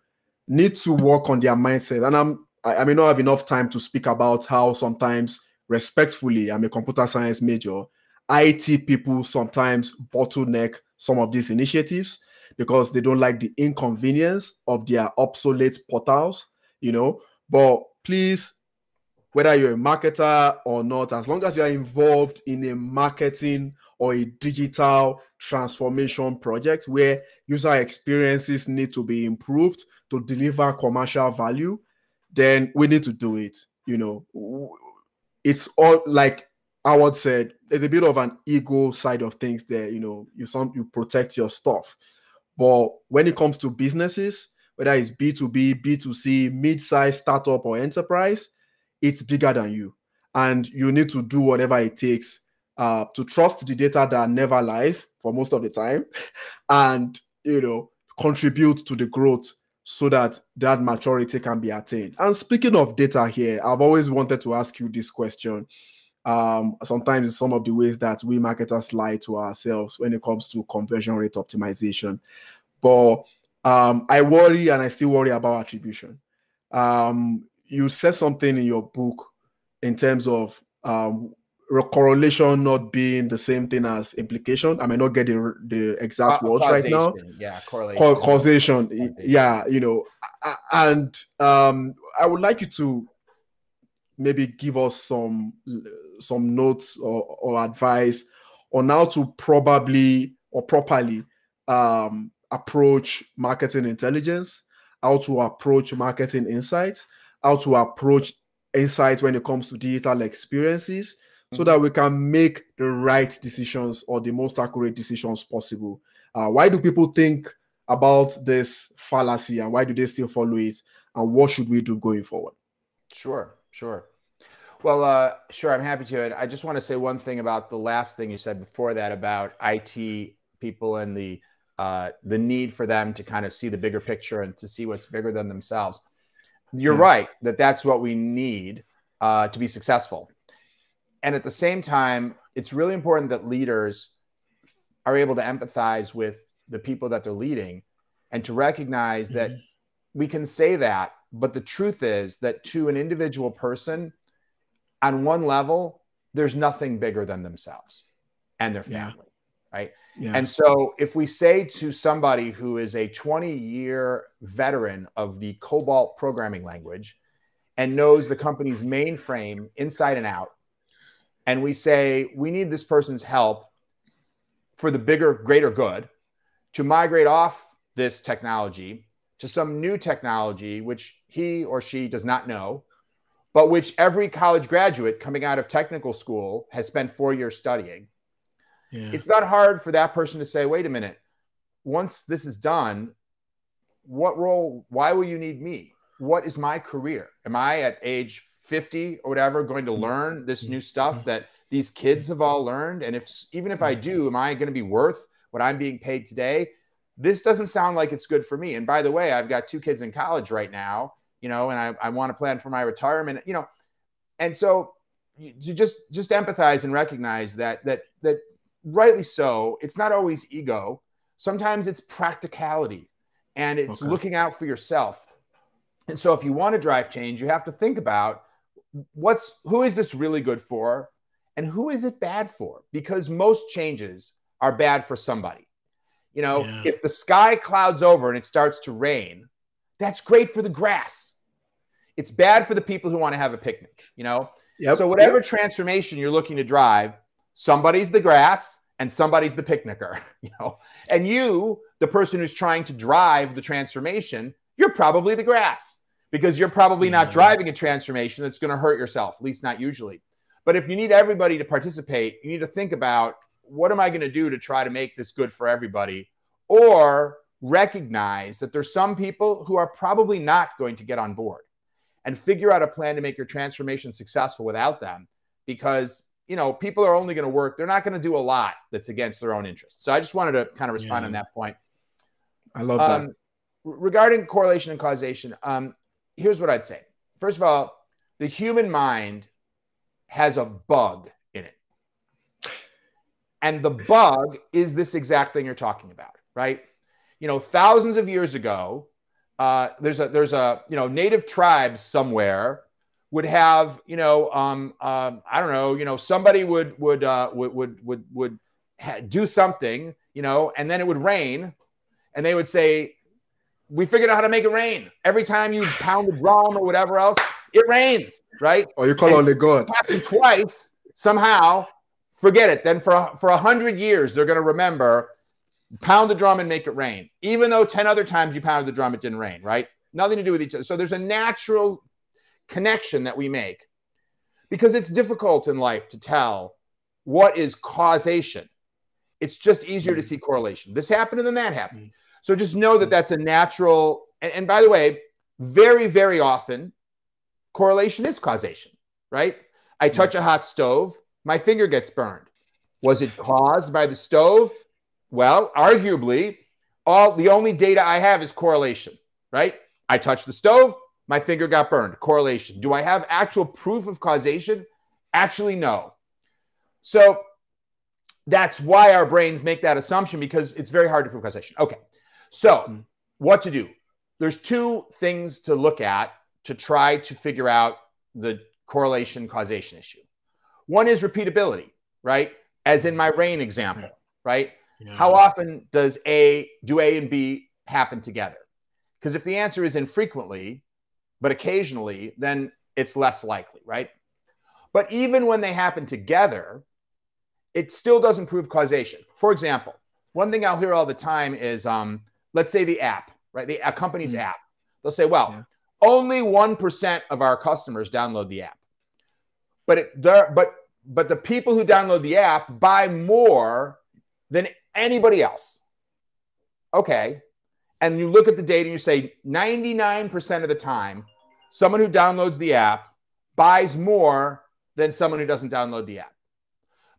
need to work on their mindset. And I may not have enough time to speak about how sometimes, respectfully, I'm a computer science major, IT people sometimes bottleneck some of these initiatives because they don't like the inconvenience of their obsolete portals, But please, whether you're a marketer or not, as long as you are involved in a marketing or a digital transformation project where user experiences need to be improved to deliver commercial value, then we need to do it. It's all like Howard said, there's a bit of an ego side of things there. You protect your stuff. But when it comes to businesses, whether it's B2B, B2C, mid-size, startup, or enterprise, it's bigger than you. And you need to do whatever it takes to trust the data that never lies for most of the time and, contribute to the growth so that maturity can be attained. And speaking of data here, I've always wanted to ask you this question. Sometimes it's some of the ways that we marketers lie to ourselves when it comes to conversion rate optimization. But I worry, and I still worry about attribution. You said something in your book in terms of correlation not being the same thing as implication. I may not get the exact words right now. Yeah, correlation. Causation. Yeah, and I would like you to maybe give us some notes or advice on how to properly approach marketing intelligence, how to approach marketing insights, how to approach insights when it comes to digital experiences, so that we can make the right decisions or the most accurate decisions possible. Why do people think about this fallacy, and why do they still follow it? And what should we do going forward? Sure. Well, sure, I'm happy to. I just want to say one thing about the last thing you said before that about IT people and the need for them to kind of see the bigger picture and to see what's bigger than themselves. You're right that that's what we need to be successful. And at the same time, it's really important that leaders are able to empathize with the people that they're leading and to recognize that we can say that, but the truth is that to an individual person, on one level, there's nothing bigger than themselves and their family, right? Yeah. And so if we say to somebody who is a 20-year veteran of the COBOL programming language and knows the company's mainframe inside and out, and we say, we need this person's help for the bigger, greater good to migrate off this technology to some new technology, which he or she does not know, but which every college graduate coming out of technical school has spent 4 years studying. Yeah. It's not hard for that person to say, wait a minute, once this is done, what role, why will you need me? What is my career? Am I at age 50 or whatever going to learn this new stuff that these kids have all learned? And even if I do, am I going to be worth what I'm being paid today? This doesn't sound like it's good for me. And by the way, I've got 2 kids in college right now, and I want to plan for my retirement, and so you just empathize and recognize that rightly so, it's not always ego. Sometimes it's practicality and it's looking out for yourself. And so if you want to drive change, you have to think about who is this really good for and who is it bad for? Because most changes are bad for somebody. If the sky clouds over and it starts to rain, that's great for the grass. It's bad for the people who want to have a picnic, So whatever transformation you're looking to drive, somebody's the grass and somebody's the picnicker, And you, the person who's trying to drive the transformation, you're probably the grass because you're probably not driving a transformation that's going to hurt yourself, at least not usually. But if you need everybody to participate, you need to think about, what am I going to do to try to make this good for everybody? Or recognize that there's some people who are probably not going to get on board and figure out a plan to make your transformation successful without them, because people are only going to work. They're not going to do a lot that's against their own interests. So I just wanted to kind of respond on that point. I love that. Regarding correlation and causation, here's what I'd say. First of all, the human mind has a bug in it. And the bug is this exact thing you're talking about, right? Thousands of years ago, there's a native tribes somewhere would have, I don't know, somebody would do something, and then it would rain, and they would say, we figured out how to make it rain. Every time you pound the drum or whatever else, it rains, right? Or you call on the God. Happened twice, somehow, forget it. Then for 100 years, they're going to remember, pound the drum and make it rain. Even though 10 other times you pounded the drum, it didn't rain, right? Nothing to do with each other. So there's a natural connection that we make because it's difficult in life to tell what is causation. It's just easier to see correlation. This happened and then that happened. So just know that that's a natural, and by the way, very, very often, correlation is causation, right? I touch a hot stove, my finger gets burned. Was it caused by the stove? Well, arguably, the only data I have is correlation, right? I touched the stove, my finger got burned, correlation. Do I have actual proof of causation? Actually, no. So that's why our brains make that assumption, because it's very hard to prove causation. Okay. So what to do? There's 2 things to look at to try to figure out the correlation causation issue. One is repeatability, right? As in my rain example, right? Yeah. How often do A and B happen together? Because if the answer is infrequently, but occasionally, then it's less likely, right? But even when they happen together, it still doesn't prove causation. For example, one thing I'll hear all the time is, let's say the app, right? A company's app. They'll say, well, only 1% of our customers download the app. But the people who download the app buy more than anybody else. Okay. And you look at the data and you say 99% of the time, someone who downloads the app buys more than someone who doesn't download the app.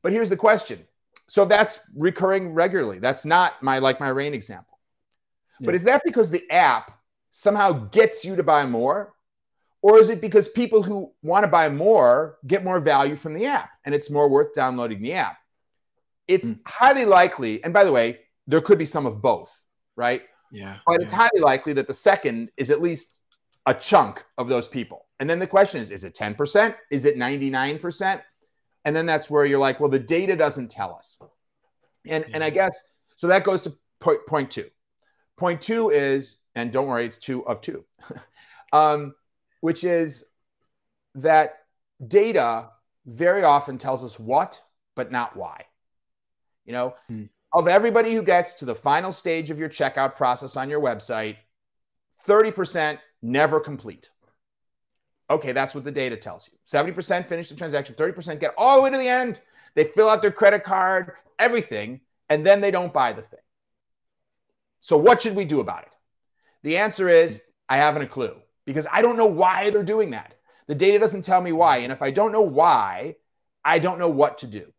But here's the question. So that's recurring regularly. That's not my rain example. Yeah. But is that because the app somehow gets you to buy more? Or is it because people who want to buy more get more value from the app and it's more worth downloading the app? It's highly likely, and by the way, there could be some of both, right? Yeah. But it's highly likely that the second is at least a chunk of those people. And then the question is it 10%? Is it 99%? And then that's where you're like, well, the data doesn't tell us. And I guess, so that goes to point two. Point two is, and don't worry, it's 2 of 2, which is that data very often tells us what, but not why. You know, of everybody who gets to the final stage of your checkout process on your website, 30% never complete. Okay, that's what the data tells you. 70% finish the transaction, 30% get all the way to the end. They fill out their credit card, everything, and then they don't buy the thing. So what should we do about it? The answer is, I haven't a clue, because I don't know why they're doing that. The data doesn't tell me why. And if I don't know why, I don't know what to do.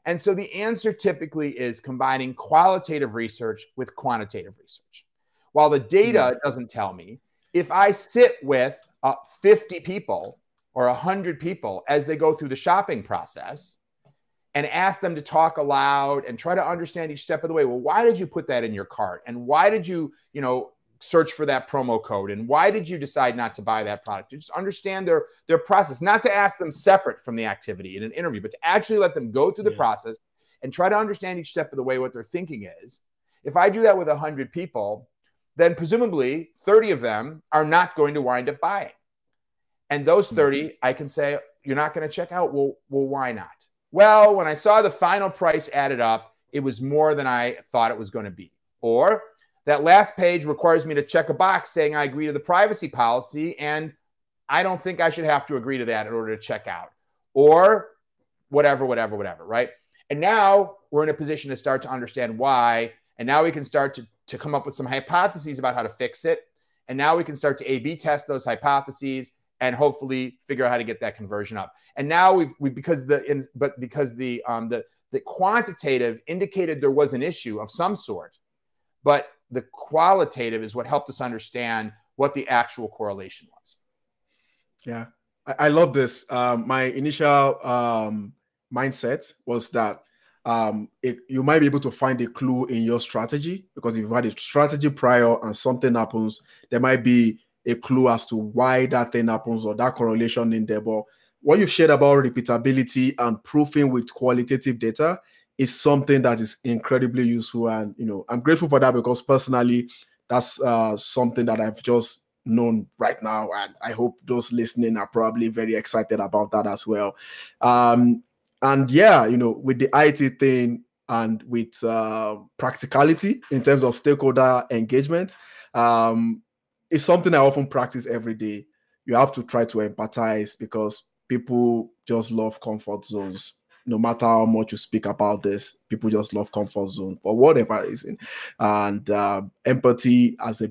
And so the answer typically is combining qualitative research with quantitative research. While the data doesn't tell me, if I sit with 50 people or 100 people as they go through the shopping process and ask them to talk aloud and try to understand each step of the way, well, why did you put that in your cart? And why did you, search for that promo code? And why did you decide not to buy that product? To just understand their process, not to ask them separate from the activity in an interview, but to actually let them go through the process and try to understand each step of the way what their thinking is. If I do that with 100 people, then presumably 30 of them are not going to wind up buying. And those 30, I can say, you're not going to check out. Well, why not? Well, when I saw the final price added up, it was more than I thought it was going to be. Or that last page requires me to check a box saying I agree to the privacy policy, and I don't think I should have to agree to that in order to check out. Or whatever, right? And now we're in a position to start to understand why, and now we can start to come up with some hypotheses about how to fix it. And now we can start to A/B test those hypotheses and hopefully figure out how to get that conversion up. And now because the quantitative indicated there was an issue of some sort, but the qualitative is what helped us understand what the actual correlation was. Yeah, I love this. My initial mindset was that you might be able to find a clue in your strategy, because if you've had a strategy prior and something happens, there might be a clue as to why that thing happens or that correlation in there. But what you've shared about repeatability and proofing with qualitative data is something that is incredibly useful. And, I'm grateful for that, because personally, that's something that I've just known right now. And I hope those listening are probably very excited about that as well. And yeah, with the IT thing and with practicality in terms of stakeholder engagement, it's something I often practice every day. You have to try to empathize, because people just love comfort zones. No matter how much you speak about this, people just love comfort zone for whatever reason. And empathy as a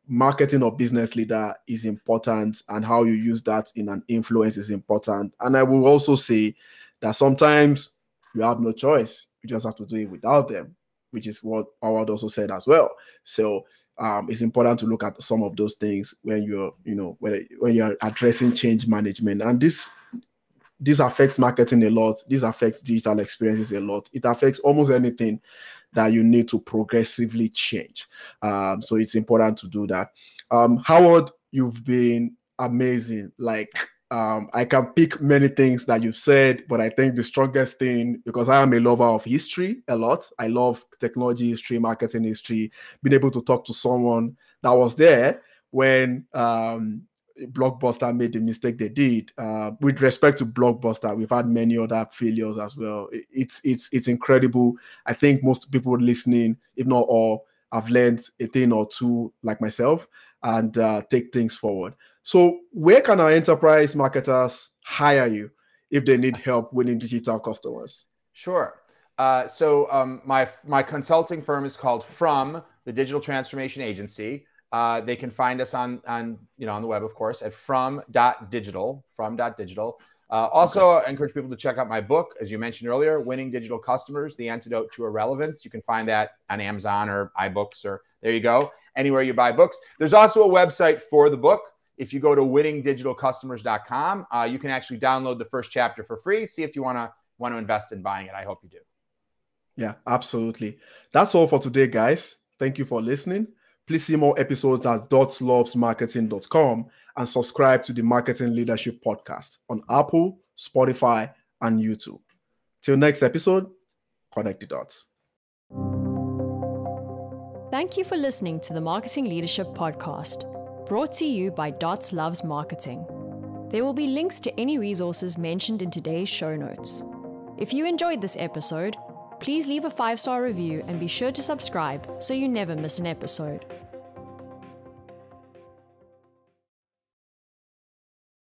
marketing or business leader is important, and how you use that in an influence is important. And I will also say that sometimes you have no choice. You just have to do it without them, which is what Howard also said as well. So it's important to look at some of those things when you're, when you're addressing change management. And this affects marketing a lot. This affects digital experiences a lot. It affects almost anything that you need to progressively change. So it's important to do that. Howard, you've been amazing. I can pick many things that you've said, but I think the strongest thing, because I am a lover of history a lot. I love technology history, marketing history, being able to talk to someone that was there when Blockbuster made the mistake they did. With respect to Blockbuster, we've had many other failures as well. It's incredible. I think most people listening, if not all, have learned a thing or two, like myself, and take things forward. So where can our enterprise marketers hire you if they need help winning digital customers? Sure. So my consulting firm is called From, the Digital Transformation Agency. They can find us on the web, of course, at from.digital. Also, I encourage people to check out my book, as you mentioned earlier, Winning Digital Customers, The Antidote to Irrelevance. You can find that on Amazon or iBooks, or there you go, anywhere you buy books. There's also a website for the book. if you go to winningdigitalcustomers.com, you can actually download the first chapter for free. See if you want to invest in buying it. I hope you do. Yeah, absolutely. That's all for today, guys. Thank you for listening. Please see more episodes at dotslovesmarketing.com and subscribe to the Marketing Leadership Podcast on Apple, Spotify, and YouTube. Till next episode, connect the dots. Thank you for listening to the Marketing Leadership Podcast, brought to you by Dots Loves Marketing. There will be links to any resources mentioned in today's show notes. If you enjoyed this episode, please leave a 5-star review and be sure to subscribe so you never miss an episode.